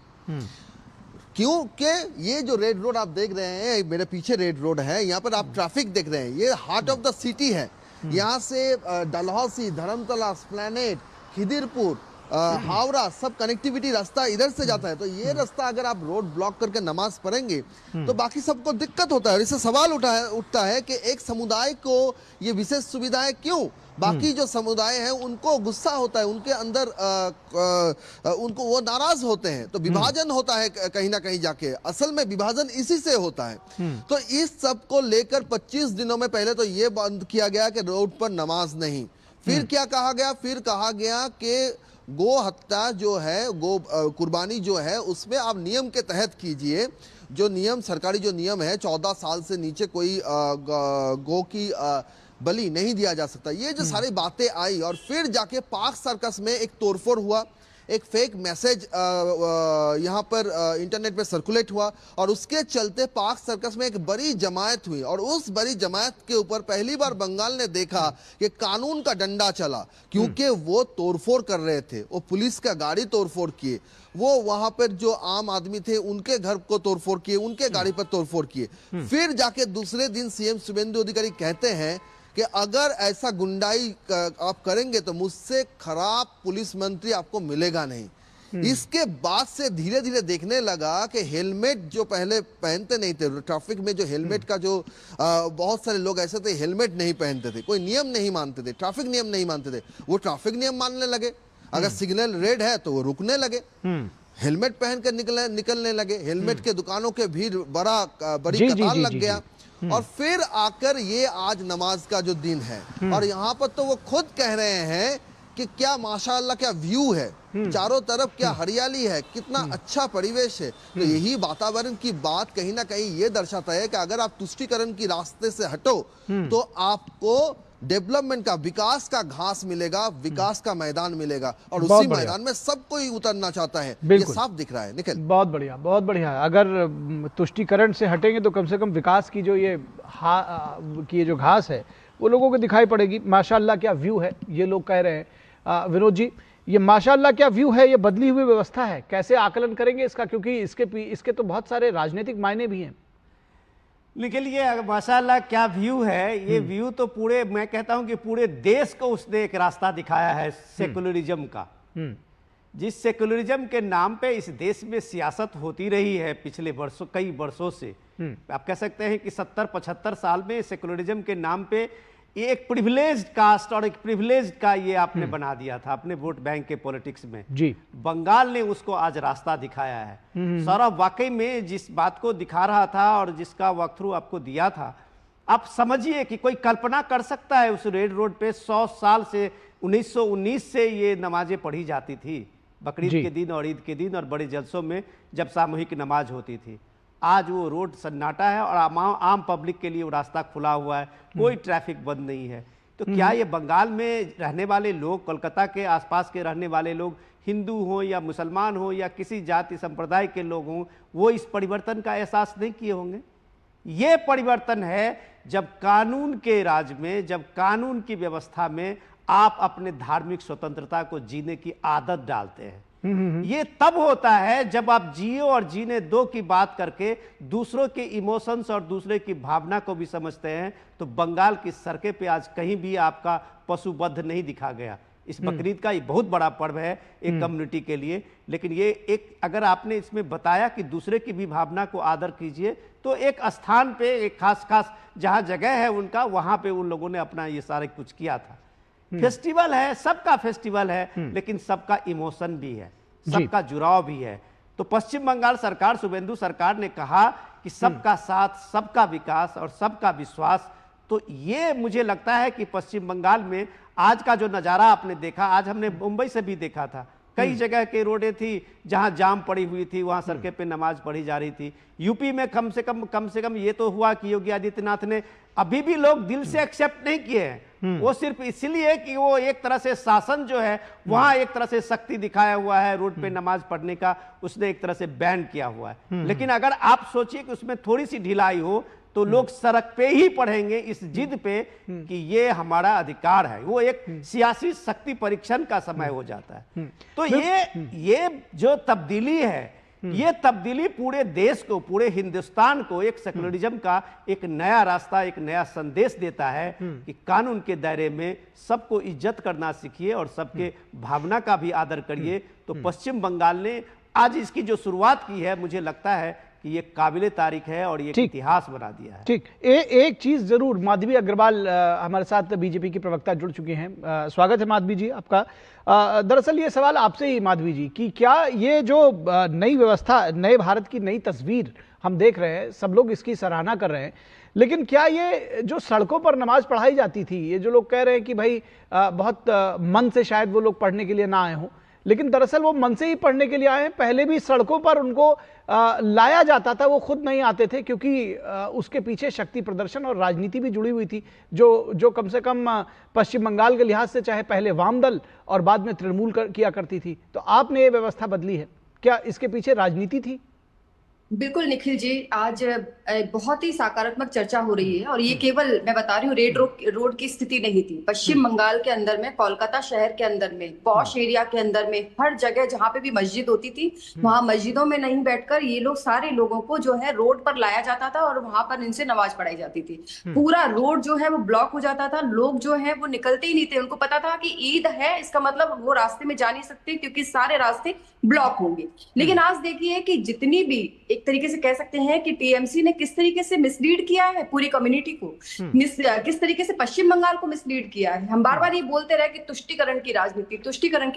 क्योंकि ये जो रेड रोड आप देख रहे हैं, मेरे पीछे रेड रोड है, यहाँ पर आप ट्रैफिक देख रहे हैं, ये हार्ट ऑफ द सिटी है। यहाँ से डलहौसी, धर्मतला, एस्प्लैनेड, खिदिरपुर, हावड़ा, सब कनेक्टिविटी रास्ता इधर से जाता है। तो ये रास्ता अगर आप रोड ब्लॉक करके नमाज पढ़ेंगे तो बाकी सबको दिक्कत होता है। और इससे सवाल उठता है कि एक समुदाय को ये विशेष सुविधाएं क्यों? बाकी जो समुदाय है उनको गुस्सा होता है, उनके अंदर उनको वो नाराज होते हैं, तो विभाजन होता है कहीं ना कहीं जाके। असल में विभाजन इसी से होता है। तो इस सब को लेकर 25 दिनों में पहले तो ये बंद किया गया कि रोड पर नमाज नहीं। फिर क्या कहा गया? फिर कहा गया कि गो हत्या जो है, गो कुर्बानी जो है, उसमें आप नियम के तहत कीजिए। जो नियम, सरकारी जो नियम है, 14 साल से नीचे कोई गो की बलि नहीं दिया जा सकता। ये जो सारी बातें आई, और फिर जाके पार्क सर्कस में एक तोड़फोड़ हुआ, एक फेक मैसेज यहाँ पर इंटरनेट पे सर्कुलेट हुआ और उसके चलते पार्क सर्कस में एक बड़ी जमायत हुई और उस बड़ी जमायत के ऊपर पहली बार बंगाल ने देखा कि कानून का डंडा चला, क्योंकि वो तोड़फोड़ कर रहे थे, वो पुलिस का गाड़ी तोड़फोड़ किए, वो वहां पर जो आम आदमी थे उनके घर को तोड़फोड़ किए, उनके गाड़ी पर तोड़फोड़ किए। फिर जाके दूसरे दिन सीएम शुभेंदु अधिकारी कहते हैं कि अगर ऐसा गुंडाई आप करेंगे तो मुझसे खराब पुलिस मंत्री आपको मिलेगा नहीं। इसके बाद से धीरे धीरे देखने लगा कि हेलमेट जो पहले पहनते नहीं थे, ट्रैफिक में जो हेलमेट का जो बहुत सारे लोग ऐसे थे हेलमेट नहीं पहनते थे, कोई नियम नहीं मानते थे, ट्रैफिक नियम नहीं मानते थे, वो ट्रैफिक नियम मानने लगे। अगर सिग्नल रेड है तो वो रुकने लगे, हेलमेट पहन कर निकलने लगे, हेलमेट के दुकानों के भीड़ बड़ी कतार लग गया। और फिर आकर ये आज नमाज का जो दिन है और यहाँ पर तो वो खुद कह रहे हैं कि क्या माशाअल्लाह क्या व्यू है, चारों तरफ क्या हरियाली है, कितना अच्छा परिवेश है। तो यही वातावरण की बात कहीं ना कहीं ये दर्शाता है कि अगर आप तुष्टीकरण की रास्ते से हटो तो आपको डेवलपमेंट का, विकास का घास मिलेगा, विकास का मैदान मिलेगा और उसी मैदान में सब कोई उतरना चाहता है, ये साफ दिख रहा है। निखिल, बहुत बढ़िया, बहुत बढ़िया। अगर तुष्टीकरण से हटेंगे तो कम से कम विकास की जो ये जो घास है वो लोगों को दिखाई पड़ेगी। माशाअल्लाह क्या व्यू है, ये लोग कह रहे हैं। विनोद जी, ये माशाअल्लाह क्या व्यू है, ये बदली हुई व्यवस्था है, कैसे आकलन करेंगे इसका, क्योंकि इसके तो बहुत सारे राजनीतिक मायने भी हैं। लेकिन ये माशाअल्लाह क्या व्यू है, ये व्यू तो पूरे, मैं कहता हूं कि पूरे देश को उसने एक रास्ता दिखाया है सेकुलरिज्म का। जिस सेकुलरिज्म के नाम पे इस देश में सियासत होती रही है पिछले वर्षों, कई वर्षों से, आप कह सकते हैं कि 70-75 साल में सेकुलरिज्म के नाम पे ये एक प्रिविलेज्ड कास्ट और एक प्रिविलेज्ड का ये आपने बना दिया था अपने वोट बैंक के पॉलिटिक्स में जी। बंगाल ने उसको आज रास्ता दिखाया है। सौरभ, वाकई में जिस बात को दिखा रहा था और जिसका वॉक थ्रू आपको दिया था, आप समझिए कि कोई कल्पना कर सकता है उस रेड रोड पे 100 साल से 1919 से ये नमाजें पढ़ी जाती थी, बकरीद के दिन और ईद के दिन और बड़े जलसों में जब सामूहिक नमाज होती थी। आज वो रोड सन्नाटा है और आम पब्लिक के लिए वो रास्ता खुला हुआ है, कोई ट्रैफिक बंद नहीं है। तो क्या ये बंगाल में रहने वाले लोग, कोलकाता के आसपास के रहने वाले लोग, हिंदू हों या मुसलमान हों या किसी जाति संप्रदाय के लोग हों, वो इस परिवर्तन का एहसास नहीं किए होंगे? ये परिवर्तन है जब कानून के राज में, जब कानून की व्यवस्था में आप अपने धार्मिक स्वतंत्रता को जीने की आदत डालते हैं। ये तब होता है जब आप जियो और जीने दो की बात करके दूसरों के इमोशंस और दूसरे की भावना को भी समझते हैं। तो बंगाल की सड़कें पे आज कहीं भी आपका पशुवध नहीं दिखा गया। इस बकरीद का ये बहुत बड़ा पर्व है एक कम्युनिटी के लिए, लेकिन ये एक, अगर आपने इसमें बताया कि दूसरे की भी भावना को आदर कीजिए, तो एक स्थान पे एक खास जहां जगह है उनका, वहां पे उन लोगों ने अपना ये सारा कुछ किया था। फेस्टिवल है, सबका फेस्टिवल है, लेकिन सबका इमोशन भी है, सबका जुड़ाव भी है। तो पश्चिम बंगाल सरकार, शुभेंदु सरकार ने कहा कि सबका साथ, सबका विकास और सबका विश्वास। तो ये मुझे लगता है कि पश्चिम बंगाल में आज का जो नज़ारा आपने देखा, आज हमने मुंबई से भी देखा था, कई जगह के रोडें थी जहां जाम पड़ी हुई थी, वहां सड़कें पे नमाज पढ़ी जा रही थी। यूपी में कम से कम ये तो हुआ कि योगी आदित्यनाथ ने, अभी भी लोग दिल से एक्सेप्ट नहीं किए हैं, वो सिर्फ इसलिए कि वो एक तरह से शासन जो है वहां एक तरह से शक्ति दिखाया हुआ है, रोड पे नमाज पढ़ने का उसने एक तरह से बैन किया हुआ है। लेकिन अगर आप सोचिए कि उसमें थोड़ी सी ढिलाई हो तो लोग सड़क पे ही पढ़ेंगे इस जिद पे कि ये हमारा अधिकार है। वो एक सियासी शक्ति परीक्षण का समय हो जाता है। तो ये जो तब्दीली है, ये तब्दीली पूरे देश को, पूरे हिंदुस्तान को एक सेकुलरिज्म का एक नया रास्ता, एक नया संदेश देता है कि कानून के दायरे में सबको इज्जत करना सीखिए और सबके भावना का भी आदर करिए। तो पश्चिम बंगाल ने आज इसकी जो शुरुआत की है, मुझे लगता है कि ये काबिले तारीख है और ये इतिहास बना दिया है। ठीक, एक चीज जरूर, माधवी अग्रवाल हमारे साथ बीजेपी की प्रवक्ता जुड़ चुके हैं। स्वागत है माधवी जी आपका। दरअसल ये सवाल आपसे ही माधवी जी कि क्या ये जो नई व्यवस्था, नए भारत की नई तस्वीर हम देख रहे हैं, सब लोग इसकी सराहना कर रहे हैं, लेकिन क्या ये जो सड़कों पर नमाज पढ़ाई जाती थी, ये जो लोग कह रहे हैं कि भाई बहुत मन से शायद वो लोग पढ़ने के लिए ना आए हों, लेकिन दरअसल वो मन से ही पढ़ने के लिए आए हैं। पहले भी सड़कों पर उनको लाया जाता था, वो खुद नहीं आते थे, क्योंकि उसके पीछे शक्ति प्रदर्शन और राजनीति भी जुड़ी हुई थी, जो कम से कम पश्चिम बंगाल के लिहाज से चाहे पहले वाम दल और बाद में तृणमूल किया करती थी। तो आपने ये व्यवस्था बदली है, क्या इसके पीछे राजनीति थी? बिल्कुल निखिल जी, आज बहुत ही सकारात्मक चर्चा हो रही है और ये केवल मैं बता रही हूँ रेड रोड की स्थिति नहीं थी। पश्चिम बंगाल के अंदर में, कोलकाता शहर के अंदर में, पॉश एरिया के अंदर में, हर जगह जहाँ पे भी मस्जिद होती थी वहां मस्जिदों में नहीं बैठकर ये लोग सारे लोगों को जो है रोड पर लाया जाता था और वहां पर इनसे नमाज पढ़ाई जाती थी। पूरा रोड जो है वो ब्लॉक हो जाता था, लोग जो है वो निकलते ही नहीं थे। उनको पता था कि ईद है, इसका मतलब वो रास्ते में जा नहीं सकते क्योंकि सारे रास्ते ब्लॉक होंगे। लेकिन आज देखिए कि जितनी भी एक तरीके से कह सकते हैं कि टीएमसी ने किस तरीके से मिसलीड किया है पूरी कम्युनिटी को, किस तरीके से पश्चिम बंगाल को मिसलीड किया है। हम बार बार ये बोलते रहे कि तुष्टीकरण की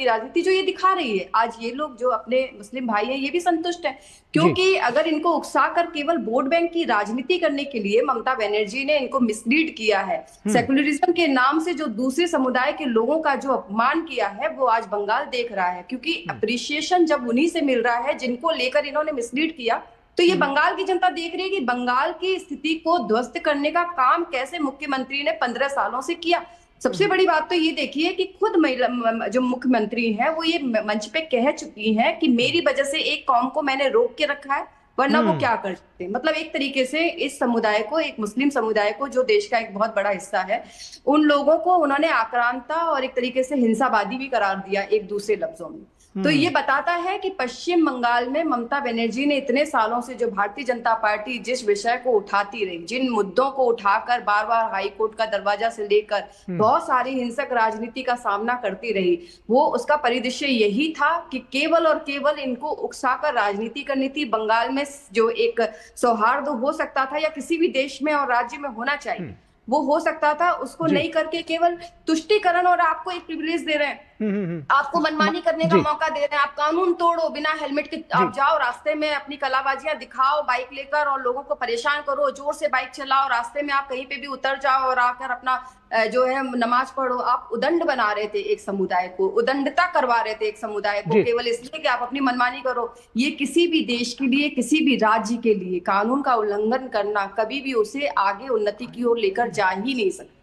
राजनीति जो ये दिखा रही है, आज ये लोग जो अपने मुस्लिम भाई हैं ये भी संतुष्ट है, क्योंकि अगर इनको उकसाकर केवल वोट बैंक की राजनीति करने के लिए ममता बनर्जी ने इनको मिसलीड किया है, सेकुलरिज्म के नाम से जो दूसरे समुदाय के लोगों का जो अपमान किया है वो आज बंगाल देख रहा है। क्योंकि अप्रिसिएशन जब उन्हीं से मिल रहा है जिनको लेकर इन्होंने मिसलीड किया, तो ये बंगाल की जनता देख रही है कि बंगाल की स्थिति को ध्वस्त करने का काम कैसे मुख्यमंत्री ने 15 सालों से किया। सबसे बड़ी बात तो ये देखिए कि खुद महिला जो मुख्यमंत्री हैं वो ये मंच पे कह चुकी हैं कि मेरी वजह से एक कौम को मैंने रोक के रखा है, वरना वो क्या कर सकते हैं। मतलब एक तरीके से इस समुदाय को, एक मुस्लिम समुदाय को जो देश का एक बहुत बड़ा हिस्सा है, उन लोगों को उन्होंने आक्रांता और एक तरीके से हिंसावादी भी करार दिया एक दूसरे लफ्जों में। तो ये बताता है कि पश्चिम बंगाल में ममता बनर्जी ने इतने सालों से जो भारतीय जनता पार्टी जिस विषय को उठाती रही, जिन मुद्दों को उठाकर बार बार हाई कोर्ट का दरवाजा से लेकर बहुत सारी हिंसक राजनीति का सामना करती रही, वो उसका परिदृश्य यही था कि केवल और केवल इनको उकसाकर राजनीति करनी थी। बंगाल में जो एक सौहार्द हो सकता था या किसी भी देश में और राज्य में होना चाहिए वो हो सकता था, उसको नहीं करके केवल तुष्टीकरण और आपको एक प्रिविलेज दे रहे हैं, आपको मनमानी करने का मौका दे रहे हैं। आप कानून तोड़ो, बिना हेलमेट के आप जाओ रास्ते में, अपनी कलाबाजियां दिखाओ बाइक लेकर और लोगों को परेशान करो, जोर से बाइक चलाओ, रास्ते में आप कहीं पे भी उतर जाओ और आकर अपना जो है नमाज पढ़ो। आप उदंड बना रहे थे एक समुदाय को, उदंडता करवा रहे थे एक समुदाय को, केवल इसलिए कि आप अपनी मनमानी करो। ये किसी भी देश के लिए, किसी भी राज्य के लिए कानून का उल्लंघन करना कभी भी उसे आगे उन्नति की ओर लेकर जा ही नहीं सकता।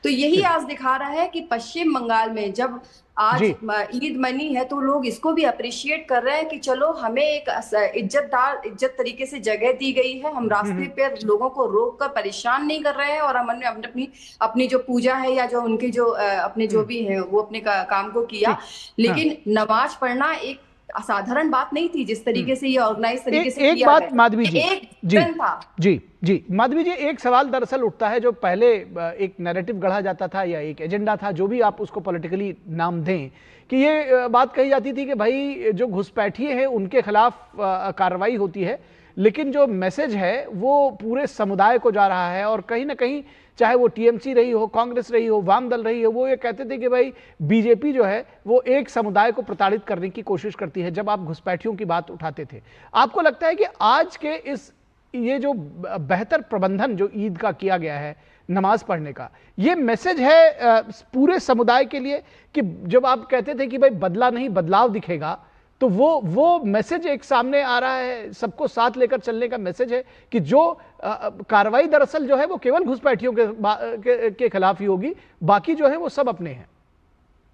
तो यही आज दिखा रहा है कि पश्चिम बंगाल में जब आज ईद मनी है तो लोग इसको भी अप्रिशिएट कर रहे हैं कि चलो हमें एक इज्जत तरीके से जगह दी गई है, हम रास्ते पे लोगों को रोक कर परेशान नहीं कर रहे हैं और हमने अपनी जो पूजा है या जो उनके जो अपने जो भी है वो अपने काम को किया। लेकिन नमाज पढ़ना एक असाधारण बात नहीं थी जिस तरीके से ये ऑर्गेनाइज तरीके से एक बात माधवी जी, जी माधवी जी, एक सवाल दरअसल उठता है जो पहले एक नैरेटिव गढ़ा जाता था या एक एजेंडा था, जो भी आप उसको पॉलिटिकली नाम दें, कि ये बात कही जाती थी कि भाई जो घुसपैठिए हैं उनके खिलाफ कार्रवाई होती है, लेकिन जो मैसेज है वो पूरे समुदाय को जा रहा है। और कहीं ना कहीं चाहे वो टीएमसी रही हो, कांग्रेस रही हो, वाम दल रही हो, वो ये कहते थे कि भाई बीजेपी जो है वो एक समुदाय को प्रताड़ित करने की कोशिश करती है, जब आप घुसपैठियों की बात उठाते थे। आपको लगता है कि आज के ये जो बेहतर प्रबंधन जो ईद का किया गया है नमाज पढ़ने का, ये मैसेज है पूरे समुदाय के लिए कि जब आप कहते थे कि भाई बदला नहीं बदलाव दिखेगा, तो वो मैसेज एक सामने आ रहा है, सबको साथ लेकर चलने का मैसेज है कि जो कार्रवाई दरअसल जो है वो केवल घुसपैठियों के खिलाफ ही होगी, बाकी जो है वो सब अपने हैं।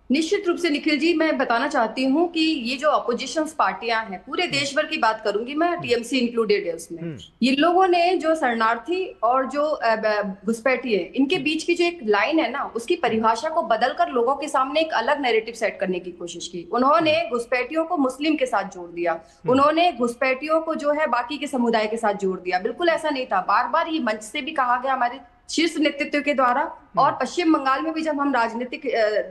निश्चित रूप से निखिल जी, मैं बताना चाहती हूँ कि ये जो अपोजिशन पार्टियां हैं, पूरे देश भर की बात करूंगी मैं, टीएमसी इंक्लूडेड है उसमें, ये लोगों ने जो शरणार्थी और जो घुसपैठिए इनके बीच की जो एक लाइन है ना, उसकी परिभाषा को बदलकर लोगों के सामने एक अलग नैरेटिव सेट करने की कोशिश की। उन्होंने घुसपैठियों को मुस्लिम के साथ जोड़ दिया, उन्होंने घुसपैठियों को जो है बाकी के समुदाय के साथ जोड़ दिया। बिल्कुल ऐसा नहीं था। बार बार ये मंच से भी कहा गया हमारे शीर्ष नेतृत्व के द्वारा, और पश्चिम बंगाल में भी जब हम राजनीतिक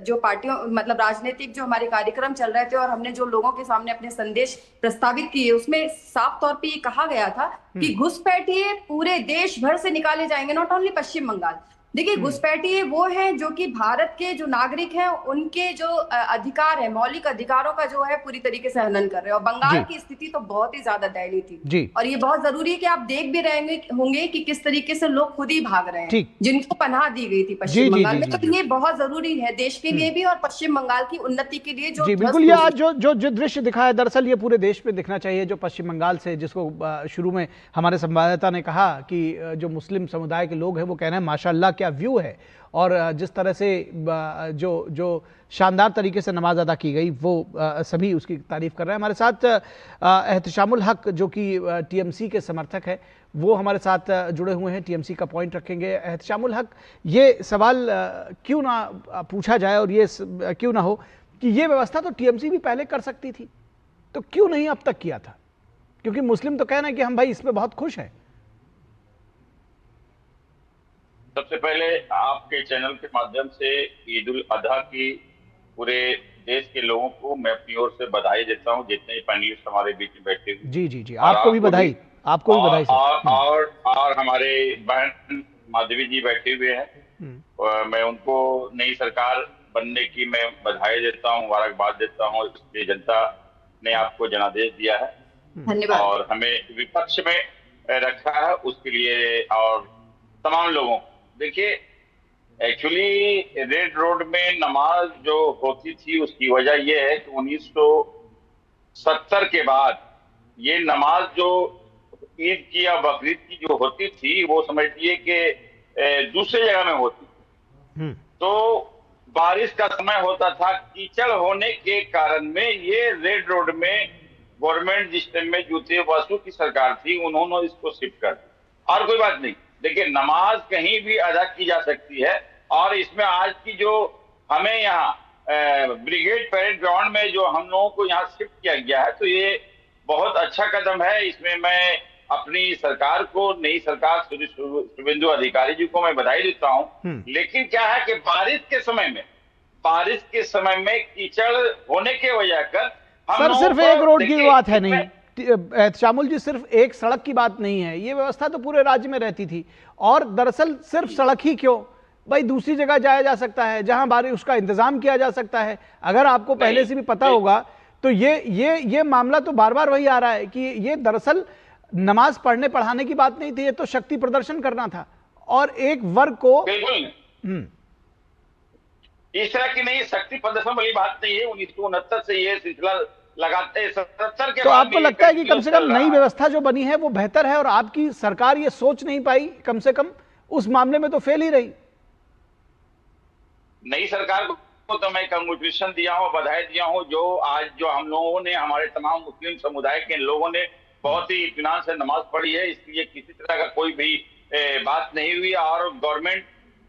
जो पार्टियों मतलब राजनीतिक जो हमारे कार्यक्रम चल रहे थे और हमने जो लोगों के सामने अपने संदेश प्रस्तावित किए, उसमें साफ तौर पे ये कहा गया था कि घुसपैठिए पूरे देश भर से निकाले जाएंगे, नॉट ओनली पश्चिम बंगाल। देखिए, घुसपैठिए वो हैं जो कि भारत के जो नागरिक हैं उनके जो अधिकार है, मौलिक अधिकारों का जो है पूरी तरीके से हनन कर रहे हैं। और बंगाल की स्थिति तो बहुत ही ज्यादा दयनीय थी और ये बहुत जरूरी है कि आप देख भी रहे होंगे कि किस तरीके से लोग खुद ही भाग रहे हैं जिनको पनाह दी गई थी पश्चिम बंगाल में। तो ये बहुत जरूरी है देश के लिए भी और पश्चिम बंगाल की उन्नति के लिए। जो बिल्कुल, ये आज जो दृश्य दिखा है दरअसल ये पूरे देश में दिखना चाहिए, जो पश्चिम बंगाल से, जिसको शुरू में हमारे संवाददाता ने कहा कि जो मुस्लिम समुदाय के लोग हैं वो कह रहे हैं माशाल्लाह क्या व्यू है, और जिस तरह से जो शानदार तरीके से नमाज अदा की गई वो सभी उसकी तारीफ कर रहे हैं। हमारे साथ एहतशामुल हक जो कि टीएमसी के समर्थक है वो हमारे साथ जुड़े हुए हैं, टीएमसी का पॉइंट रखेंगे। एहतशामुल हक, ये सवाल क्यों ना पूछा जाए और ये क्यों ना हो कि ये व्यवस्था तो टीएमसी भी पहले कर सकती थी, तो क्यों नहीं अब तक किया था? क्योंकि मुस्लिम तो कहना है कि हम भाई इसमें बहुत खुश हैं। सबसे पहले आपके चैनल के माध्यम से ईद उल अजहा की पूरे देश के लोगों को मैं अपनी ओर से बधाई देता हूं, जितने पैनलिस्ट हमारे बीच में बैठे हुए। जी, आपको भी बधाई, आपको भी बधाई। और हमारे बहन माधवी जी बैठे हुए हैं, और मैं उनको नई सरकार बनने की मैं बधाई देता हूं, मुबारकबाद देता हूं। इसलिए जनता ने आपको जनादेश दिया है धन्यवाद, और हमें विपक्ष में रखा है उसके लिए। और तमाम लोगों, देखिए एक्चुअली रेड रोड में नमाज जो होती थी उसकी वजह यह है कि 1970 के बाद ये नमाज जो ईद की या बकरीद की जो होती थी वो समझिए कि दूसरी जगह में होती थी। तो बारिश का समय होता था, कीचड़ होने के कारण में ये रेड रोड में गवर्नमेंट जिस टाइम में जो थे वासु की सरकार थी उन्होंने इसको शिफ्ट कर दिया। और कोई बात नहीं, देखिए नमाज कहीं भी अदा की जा सकती है। और इसमें आज की जो हमें यहाँ ब्रिगेड परेड ग्राउंड में जो हम लोगों को यहाँ शिफ्ट किया गया है, तो ये बहुत अच्छा कदम है। इसमें मैं अपनी सरकार को, नई सरकार शुभेंदु अधिकारी जी को मैं बधाई देता हूँ। लेकिन क्या है कि बारिश के समय में कीचड़ होने के वजह कर सर सिर्फ एक रोड की बात है नहीं शामुल जी, सिर्फ एक सड़क की बात नहीं है, ये व्यवस्था तो पूरे राज्य में रहती थी। और दरअसल सिर्फ सड़क ही क्यों भाई, दूसरी जगह जाया जा सकता है जहां बारिश उसका इंतजाम किया जा सकता है। अगर आपको पहले से भी पता होगा तो ये मामला तो बार बार वही आ रहा है कि ये दरअसल नमाज पढ़ने पढ़ाने की बात नहीं थी, ये तो शक्ति प्रदर्शन करना था और एक वर्ग को। इस तरह की नहीं, शक्ति प्रदर्शन वाली बात नहीं है। 1969 से ये सिलसिला लगाते हैं, 77 के तो आपको लगता है कि कम से कम नई व्यवस्था जो बनी है वो बेहतर है और आपकी सरकार ये सोच नहीं पाई, कम से कम उस मामले में तो फेल ही रही? नई सरकार को तो मैं कंग्रेचुलेशन दिया हूं, बधाई दिया हूं। जो आज जो हम लोगों ने, हमारे तमाम मुस्लिम समुदाय के लोगों ने बहुत ही इत्मीनान से नमाज पढ़ी है, इसलिए किसी तरह का कोई भी बात नहीं हुई। और गवर्नमेंट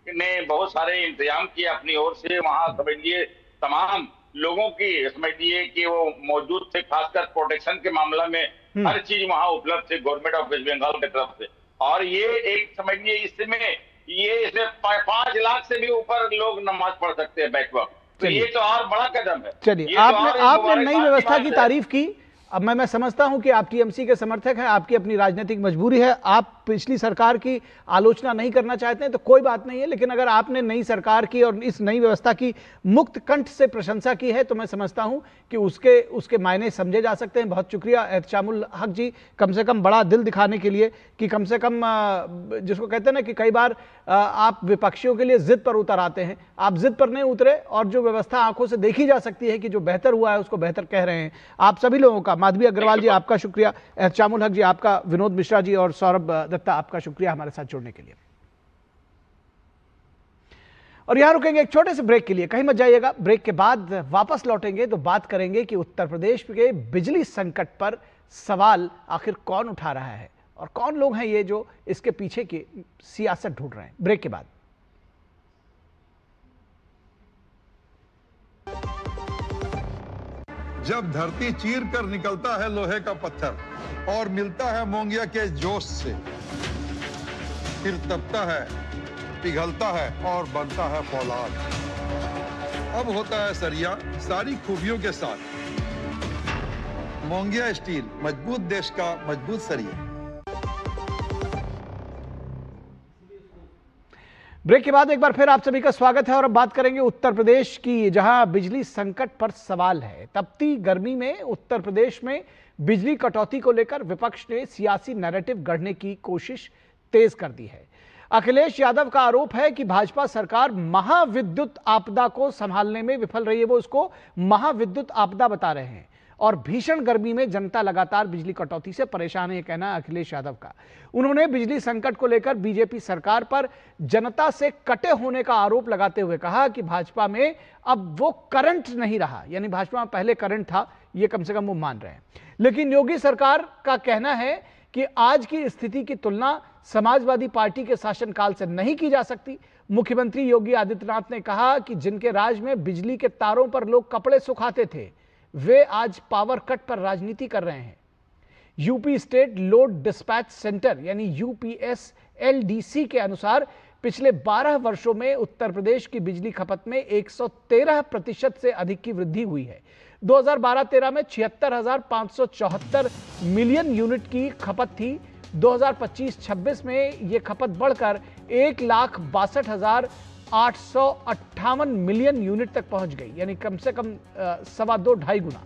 ने बहुत सारे इंतजाम किए अपनी ओर से। वहां समझिए तमाम लोगों की समझिए कि वो मौजूद थे, खासकर प्रोटेक्शन के मामला में हर चीज वहां उपलब्ध थे गवर्नमेंट ऑफ वेस्ट बंगाल की तरफ से। और ये एक समझिए इसमें 5 लाख से भी ऊपर लोग नमाज पढ़ सकते हैं बैक वक्त, तो ये तो और बड़ा कदम है। चलिए, आपने नई व्यवस्था की तारीफ की। अब मैं समझता हूं कि आप टीएमसी के समर्थक हैं, आपकी अपनी राजनीतिक मजबूरी है, आप पिछली सरकार की आलोचना नहीं करना चाहते हैं तो कोई बात नहीं है। लेकिन अगर आपने नई सरकार की और इस नई व्यवस्था की मुक्त कंठ से प्रशंसा की है तो मैं समझता हूं कि उसके मायने समझे जा सकते हैं। बहुत शुक्रिया एहतशामुल हक जी, कम से कम बड़ा दिल दिखाने के लिए कि कम से कम जिसको कहते हैं ना कि कई बार आप विपक्षियों के लिए जिद पर उतर आते हैं, आप जिद पर नहीं उतरे और जो व्यवस्था आंखों से देखी जा सकती है कि जो बेहतर हुआ है उसको बेहतर कह रहे हैं। आप सभी लोगों का, माधवी अग्रवाल जी आपका शुक्रिया, एहतशामुल हक जी आपका, विनोद मिश्रा जी और सौरभ दत्ता आपका शुक्रिया हमारे साथ जुड़ने के लिए। और यहां रुकेंगे एक छोटे से ब्रेक के लिए, कहीं मत जाइएगा। ब्रेक के बाद वापस लौटेंगे तो बात करेंगे कि उत्तर प्रदेश के बिजली संकट पर सवाल आखिर कौन उठा रहा है और कौन लोग हैं ये जो इसके पीछे की सियासत ढूंढ रहे हैं। ब्रेक के बाद जब धरती चीर कर निकलता है लोहे का पत्थर और मिलता है मोंगिया के जोश से, फिर तपता है, पिघलता है और बनता है फौलाद। अब होता है सरिया सारी खूबियों के साथ। मोंगिया स्टील, मजबूत देश का मजबूत सरिया। ब्रेक के बाद एक बार फिर आप सभी का स्वागत है और अब बात करेंगे उत्तर प्रदेश की, जहां बिजली संकट पर सवाल है। तपती गर्मी में उत्तर प्रदेश में बिजली कटौती को लेकर विपक्ष ने सियासी नैरेटिव गढ़ने की कोशिश तेज कर दी है। अखिलेश यादव का आरोप है कि भाजपा सरकार महाविद्युत आपदा को संभालने में विफल रही है। वो उसको महाविद्युत आपदा बता रहे हैं और भीषण गर्मी में जनता लगातार बिजली कटौती से परेशान है, यह कहना है अखिलेश यादव का। उन्होंने बिजली संकट को लेकर बीजेपी सरकार पर जनता से कटे होने का आरोप लगाते हुए कहा कि भाजपा में अब वो करंट नहीं रहा, यानी भाजपा में पहले करंट था, ये कम से कम वो मान रहे हैं। लेकिन योगी सरकार का कहना है कि आज की स्थिति की तुलना समाजवादी पार्टी के शासनकाल से नहीं की जा सकती। मुख्यमंत्री योगी आदित्यनाथ ने कहा कि जिनके राज में बिजली के तारों पर लोग कपड़े सुखाते थे, वे आज पावर कट पर राजनीति कर रहे हैं। UP state load dispatch centre यानी यूपीएसएलडीसी के अनुसार पिछले 12 वर्षों में उत्तर प्रदेश की बिजली खपत में 113% से अधिक की वृद्धि हुई है। 2012-13 में 76,574 मिलियन यूनिट की खपत थी। 2025-26 में यह खपत बढ़कर 1,62,858 मिलियन यूनिट तक पहुंच गई, यानी कम से कम 2.5 गुना।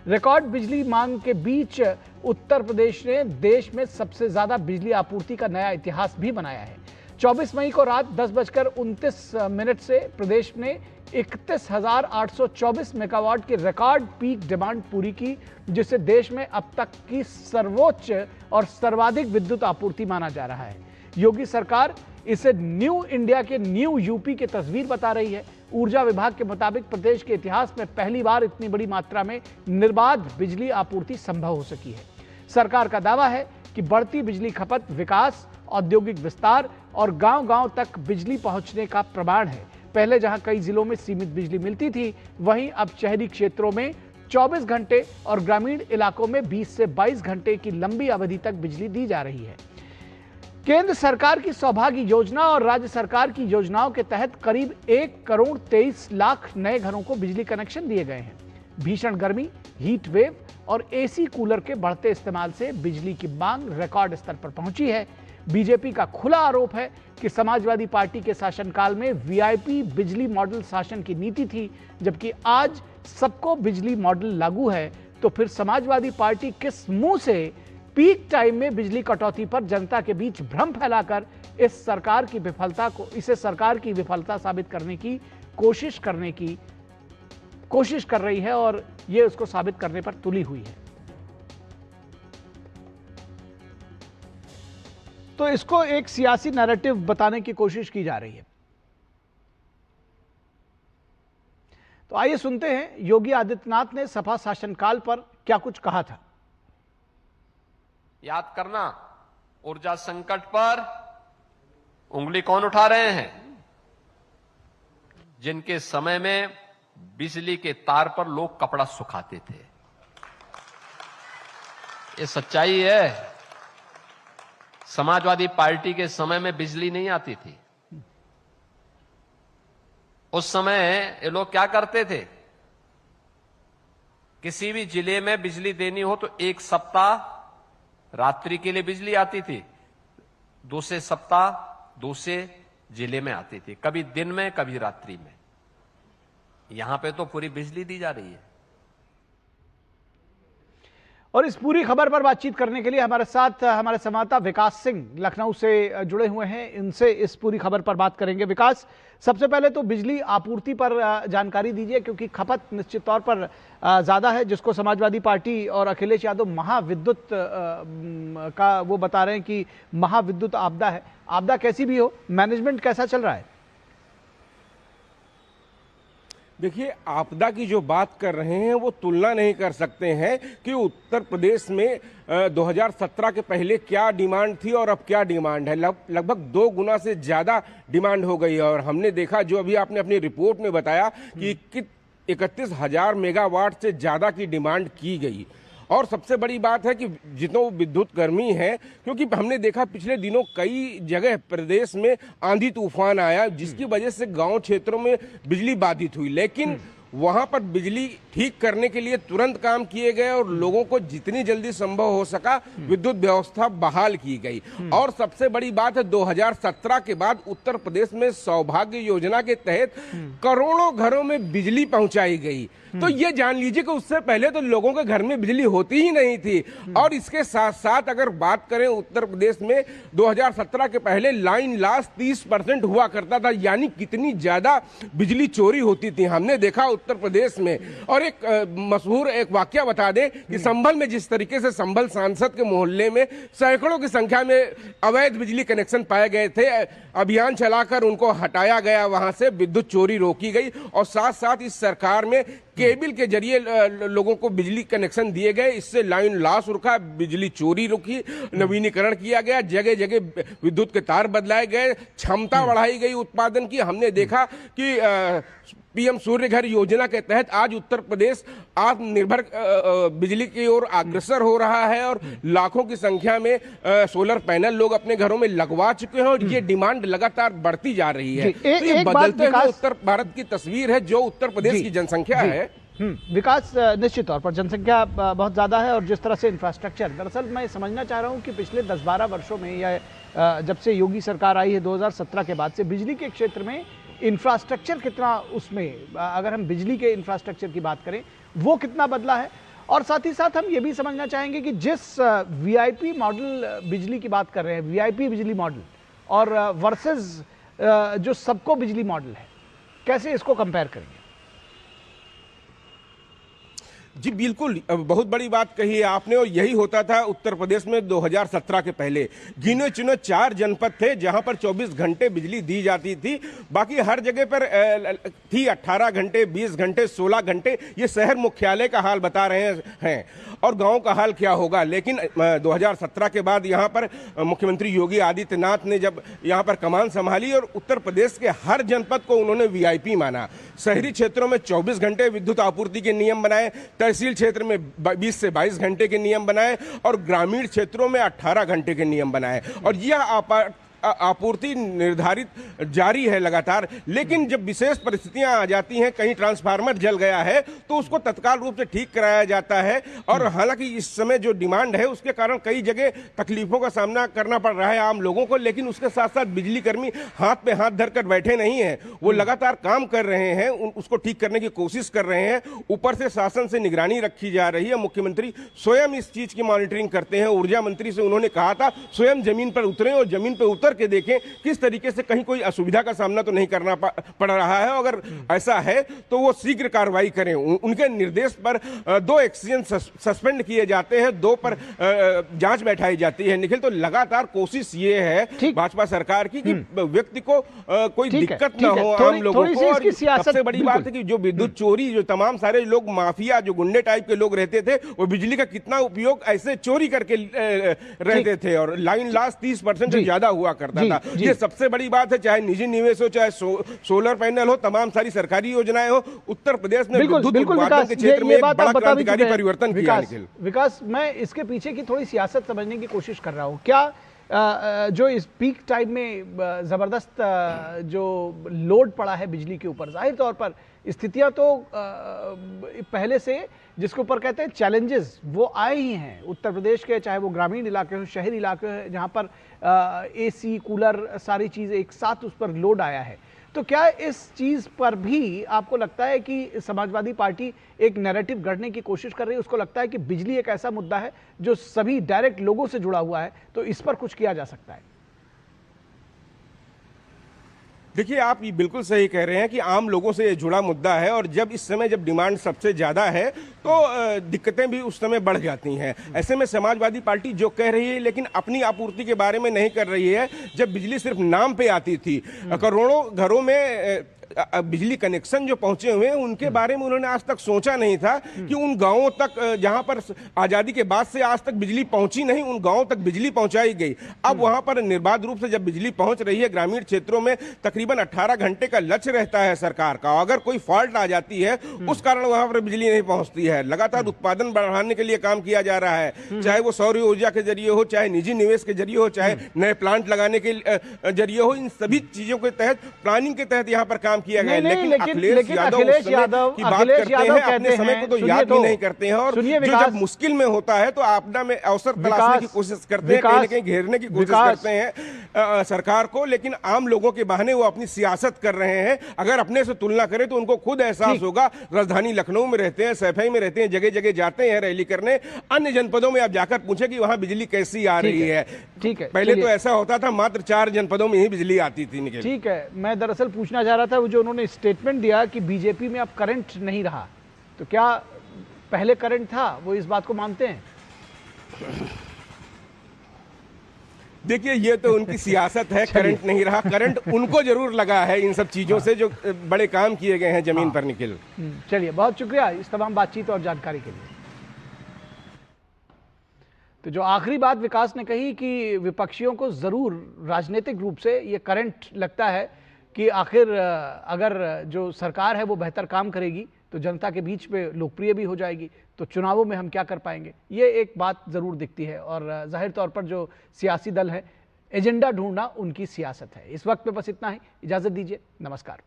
रिकॉर्ड बिजली मांग के बीच उत्तर प्रदेश ने देश में सबसे ज्यादा बिजली आपूर्ति का नया इतिहास भी बनाया है। 24 मई को रात 10:29 से प्रदेश ने 31,824 मेगावाट की रिकॉर्ड पीक डिमांड पूरी की, जिसे देश में अब तक की सर्वोच्च और सर्वाधिक विद्युत आपूर्ति माना जा रहा है। योगी सरकार इसे न्यू इंडिया के न्यू यूपी की तस्वीर बता रही है। ऊर्जा विभाग के मुताबिक प्रदेश के इतिहास में पहली बार इतनी बड़ी मात्रा में निर्बाध बिजली आपूर्ति संभव हो सकी है। सरकार का दावा है कि बढ़ती बिजली खपत विकास, औद्योगिक विस्तार और गांव-गांव तक बिजली पहुंचने का प्रमाण है। पहले जहां कई जिलों में सीमित बिजली मिलती थी, वहीं अब शहरी क्षेत्रों में 24 घंटे और ग्रामीण इलाकों में 20 से 22 घंटे की लंबी अवधि तक बिजली दी जा रही है। केंद्र सरकार की सौभाग्य योजना और राज्य सरकार की योजनाओं के तहत करीब 1,23,00,000 नए घरों को बिजली कनेक्शन दिए गए हैं। भीषण गर्मी, हीट वेव और एसी कूलर के बढ़ते इस्तेमाल से बिजली की मांग रिकॉर्ड स्तर पर पहुंची है। बीजेपी का खुला आरोप है कि समाजवादी पार्टी के शासनकाल में वीआईपी बिजली मॉडल शासन की नीति थी, जबकि आज सबको बिजली मॉडल लागू है। तो फिर समाजवादी पार्टी किस मुंह से पीक टाइम में बिजली कटौती पर जनता के बीच भ्रम फैलाकर इस सरकार की विफलता को सरकार की विफलता साबित करने की कोशिश कर रही है और ये उसको साबित करने पर तुली हुई है। तो इसको एक सियासी नैरेटिव बताने की कोशिश की जा रही है। तो आइए सुनते हैं योगी आदित्यनाथ ने सपा शासनकाल पर क्या कुछ कहा था। याद करना, ऊर्जा संकट पर उंगली कौन उठा रहे हैं? जिनके समय में बिजली के तार पर लोग कपड़ा सुखाते थे। ये सच्चाई है। समाजवादी पार्टी के समय में बिजली नहीं आती थी। उस समय ये लोग क्या करते थे? किसी भी जिले में बिजली देनी हो तो एक सप्ताह रात्रि के लिए बिजली आती थी, दूसरे सप्ताह दूसरे जिले में आती थी, कभी दिन में कभी रात्रि में। यहां पे तो पूरी बिजली दी जा रही है। और इस पूरी खबर पर बातचीत करने के लिए हमारे साथ हमारे संवाददाता विकास सिंह लखनऊ से जुड़े हुए हैं। इनसे इस पूरी खबर पर बात करेंगे। विकास, सबसे पहले तो बिजली आपूर्ति पर जानकारी दीजिए, क्योंकि खपत निश्चित तौर पर ज़्यादा है, जिसको समाजवादी पार्टी और अखिलेश यादव महाविद्युत का वो बता रहे हैं कि महाविद्युत आपदा है। आपदा कैसी भी हो, मैनेजमेंट कैसा चल रहा है? देखिए, आपदा की जो बात कर रहे हैं वो तुलना नहीं कर सकते हैं कि उत्तर प्रदेश में 2017 के पहले क्या डिमांड थी और अब क्या डिमांड है। लगभग 2 गुना से ज़्यादा डिमांड हो गई है। और हमने देखा, जो अभी आपने अपनी रिपोर्ट में बताया कि 31,000 मेगावाट से ज़्यादा की डिमांड की गई। और सबसे बड़ी बात है कि जितना विद्युत गर्मी है, क्योंकि हमने देखा पिछले दिनों कई जगह प्रदेश में आंधी तूफान आया, जिसकी वजह से गांव क्षेत्रों में बिजली बाधित हुई। लेकिन वहां पर बिजली ठीक करने के लिए तुरंत काम किए गए और लोगों को जितनी जल्दी संभव हो सका विद्युत व्यवस्था बहाल की गई। और सबसे बड़ी बात है 2017 के बाद उत्तर प्रदेश में सौभाग्य योजना के तहत करोड़ों घरों में बिजली पहुंचाई गई। तो ये जान लीजिए कि उससे पहले तो लोगों के घर में बिजली होती ही नहीं थी। और इसके साथ साथ अगर बात करें उत्तर प्रदेश में 2017 के पहले लाइन लॉस 30% हुआ करता था, यानी कितनी ज्यादा बिजली चोरी होती थी हमने देखा उत्तर प्रदेश में। और एक मशहूर एक वाकया बता दें कि संभल में जिस तरीके से संभल सांसद के मोहल्ले में सैकड़ों की संख्या में अवैध बिजली कनेक्शन पाए गए थे, अभियान चलाकर उनको हटाया गया, वहां से विद्युत चोरी रोकी गई। और साथ साथ इस सरकार में केबल के जरिए लोगों को बिजली कनेक्शन दिए गए, इससे लाइन लॉस रुका, बिजली चोरी रुकी, नवीनीकरण किया गया, जगह जगह विद्युत के तार बदलाए गए, क्षमता बढ़ाई गई उत्पादन की। हमने देखा कि पीएम सूर्य घर योजना के तहत आज उत्तर प्रदेश आत्मनिर्भर बिजली की ओर अग्रसर हो रहा है और लाखों की संख्या में सोलर पैनल लोग अपने घरों में लगवा चुके हैं और ये डिमांड लगातार बढ़ती जा रही है। तो ये बदलते हुए उत्तर भारत की तस्वीर है जो उत्तर प्रदेश की जनसंख्या है। विकास निश्चित तौर पर जनसंख्या बहुत ज़्यादा है और जिस तरह से इंफ्रास्ट्रक्चर, दरअसल मैं समझना चाह रहा हूँ कि पिछले 10-12 वर्षों में या जब से योगी सरकार आई है 2017 के बाद से बिजली के क्षेत्र में इंफ्रास्ट्रक्चर कितना, उसमें अगर हम बिजली के इंफ्रास्ट्रक्चर की बात करें वो कितना बदला है। और साथ ही साथ हम ये भी समझना चाहेंगे कि जिस वीआईपी मॉडल बिजली की बात कर रहे हैं, वीआईपी बिजली मॉडल और वर्सेस जो सबको बिजली मॉडल है, कैसे इसको कंपेयर करेंगे? जी बिल्कुल, बहुत बड़ी बात कही है आपने। और यही होता था उत्तर प्रदेश में 2017 के पहले। गिने चुने 4 जनपद थे जहां पर 24 घंटे बिजली दी जाती थी, बाकी हर जगह पर थी 18 घंटे, 20 घंटे, 16 घंटे। ये शहर मुख्यालय का हाल बता रहे हैं और गांव का हाल क्या होगा। लेकिन 2017 के बाद यहां पर मुख्यमंत्री योगी आदित्यनाथ ने जब यहां पर कमान संभाली और उत्तर प्रदेश के हर जनपद को उन्होंने वीआईपी माना। शहरी क्षेत्रों में 24 घंटे विद्युत आपूर्ति के नियम बनाए, तहसील क्षेत्र में 20 से 22 घंटे के नियम बनाए और ग्रामीण क्षेत्रों में 18 घंटे के नियम बनाए। और यह आपूर्ति निर्धारित जारी है लगातार। लेकिन जब विशेष परिस्थितियां आ जाती हैं, कहीं ट्रांसफार्मर जल गया है तो उसको तत्काल रूप से ठीक कराया जाता है। और हालांकि इस समय जो डिमांड है उसके कारण कई जगह तकलीफों का सामना करना पड़ रहा है आम लोगों को, लेकिन उसके साथ साथ बिजली कर्मी हाथ पे हाथ धरकर बैठे नहीं हैं, वो लगातार काम कर रहे हैं, उसको ठीक करने की कोशिश कर रहे हैं। ऊपर से शासन से निगरानी रखी जा रही है, मुख्यमंत्री स्वयं इस चीज की मॉनिटरिंग करते हैं। ऊर्जा मंत्री से उन्होंने कहा था स्वयं जमीन पर उतरें और जमीन पर उतर के देखें किस तरीके से कहीं कोई असुविधा का सामना तो नहीं करना पड़ रहा है। अगर ऐसा है तो वो शीघ्र कार्रवाई करें। उनके निर्देश पर 2 एक्सीजन सस्पेंड किए जाते हैं, 2 पर जांच बैठाई जाती है। निखिल, तो लगातार कोशिश ये है भाजपा सरकार की कि व्यक्ति को कोई दिक्कत ना हो, आम लोगों को। और सबसे बड़ी बात है कि जो विद्युत चोरी, जो तमाम सारे लोग माफिया, जो गुंडे टाइप के लोग रहते थे, वो बिजली का कितना उपयोग ऐसे चोरी करके रहते थे और लाइन लॉस 30% से ज्यादा हुआ करता था। ये सबसे बड़ी बात है, चाहे निजी निवेश हो, चाहे सोलर पैनल हो, तमाम सारी सरकारी योजनाएं हो, उत्तर प्रदेश में विद्युत उत्पादन के क्षेत्र में एक बड़ा क्रांतिकारी परिवर्तन किया। विकास, मैं इसके पीछे की थोड़ी सियासत समझने की कोशिश कर रहा हूं। क्या जो इस पीक टाइम में जबरदस्त जो लोड पड़ा है बिजली के ऊपर, जाहिर तौर पर स्थितियां तो पहले से जिसके ऊपर कहते हैं चैलेंजेस वो आए ही हैं उत्तर प्रदेश के, चाहे वो ग्रामीण इलाके हो, शहरी इलाके हो, जहां पर एसी, कूलर, सारी चीज़ एक साथ उस पर लोड आया है। तो क्या इस चीज़ पर भी आपको लगता है कि समाजवादी पार्टी एक नैरेटिव गढ़ने की कोशिश कर रही है? उसको लगता है कि बिजली एक ऐसा मुद्दा है जो सभी डायरेक्ट लोगों से जुड़ा हुआ है, तो इस पर कुछ किया जा सकता है? देखिए, आप ये बिल्कुल सही कह रहे हैं कि आम लोगों से ये जुड़ा मुद्दा है और जब इस समय जब डिमांड सबसे ज्यादा है तो दिक्कतें भी उस समय बढ़ जाती हैं। ऐसे में समाजवादी पार्टी जो कह रही है लेकिन अपनी आपूर्ति के बारे में नहीं कर रही है। जब बिजली सिर्फ नाम पे आती थी, करोड़ों घरों में बिजली कनेक्शन जो पहुंचे हुए हैं उनके बारे में उन्होंने आज तक सोचा नहीं था कि उन गांवों तक जहां पर आजादी के बाद से आज तक बिजली पहुंची नहीं, उन गांवों तक बिजली पहुंचाई गई। अब वहां पर निर्बाध रूप से जब बिजली पहुंच रही है, ग्रामीण क्षेत्रों में तकरीबन 18 घंटे का लक्ष्य रहता है सरकार का। अगर कोई फॉल्ट आ जाती है उस कारण वहां पर बिजली नहीं पहुंचती है। लगातार उत्पादन बढ़ाने के लिए काम किया जा रहा है, चाहे वो सौर ऊर्जा के जरिए हो, चाहे निजी निवेश के जरिए हो, चाहे नए प्लांट लगाने के जरिए हो। इन सभी चीजों के तहत, प्लानिंग के तहत यहाँ पर काम काम किया गया है। नहीं, लेकिन अखिलेश यादव की बात करते हैं, अपने समय को तो याद भी नहीं करते हैं, और जो जब मुश्किल में होता है तो आपदा में अवसर तलाशने की कोशिश करते हैं, कहीं न कहीं घेरने की कोशिश करते हैं सरकार को, लेकिन आम लोगों के बहाने वो अपनी सियासत कर रहे हैं। अगर अपने से तुलना करें तो उनको खुद एहसास होगा। राजधानी लखनऊ में रहते हैं, सैफई में रहते हैं, जगह जगह जाते हैं रैली करने, अन्य जनपदों में आप जाकर पूछे कि वहां बिजली कैसी आ रही है। ठीक है, पहले तो ऐसा होता था मात्र 4 जनपदों में ही बिजली आती थी। निकल ठीक है, मैं दरअसल पूछना चाह रहा था, वो जो उन्होंने स्टेटमेंट दिया कि बीजेपी में अब करंट नहीं रहा, तो क्या पहले करंट था? वो इस बात को मानते हैं? देखिए, ये तो उनकी सियासत है। करंट नहीं रहा, करंट उनको जरूर लगा है इन सब चीजों से जो बड़े काम किए गए हैं जमीन पर। निखिल, चलिए, बहुत शुक्रिया इस तमाम बातचीत और जानकारी के लिए। तो जो आखिरी बात विकास ने कही कि विपक्षियों को जरूर राजनीतिक रूप से ये करंट लगता है कि आखिर अगर जो सरकार है वो बेहतर काम करेगी तो जनता के बीच में लोकप्रिय भी हो जाएगी, तो चुनावों में हम क्या कर पाएंगे, ये एक बात ज़रूर दिखती है। और जाहिर तौर पर जो सियासी दल है, एजेंडा ढूंढना उनकी सियासत है। इस वक्त में बस इतना ही, इजाज़त दीजिए, नमस्कार।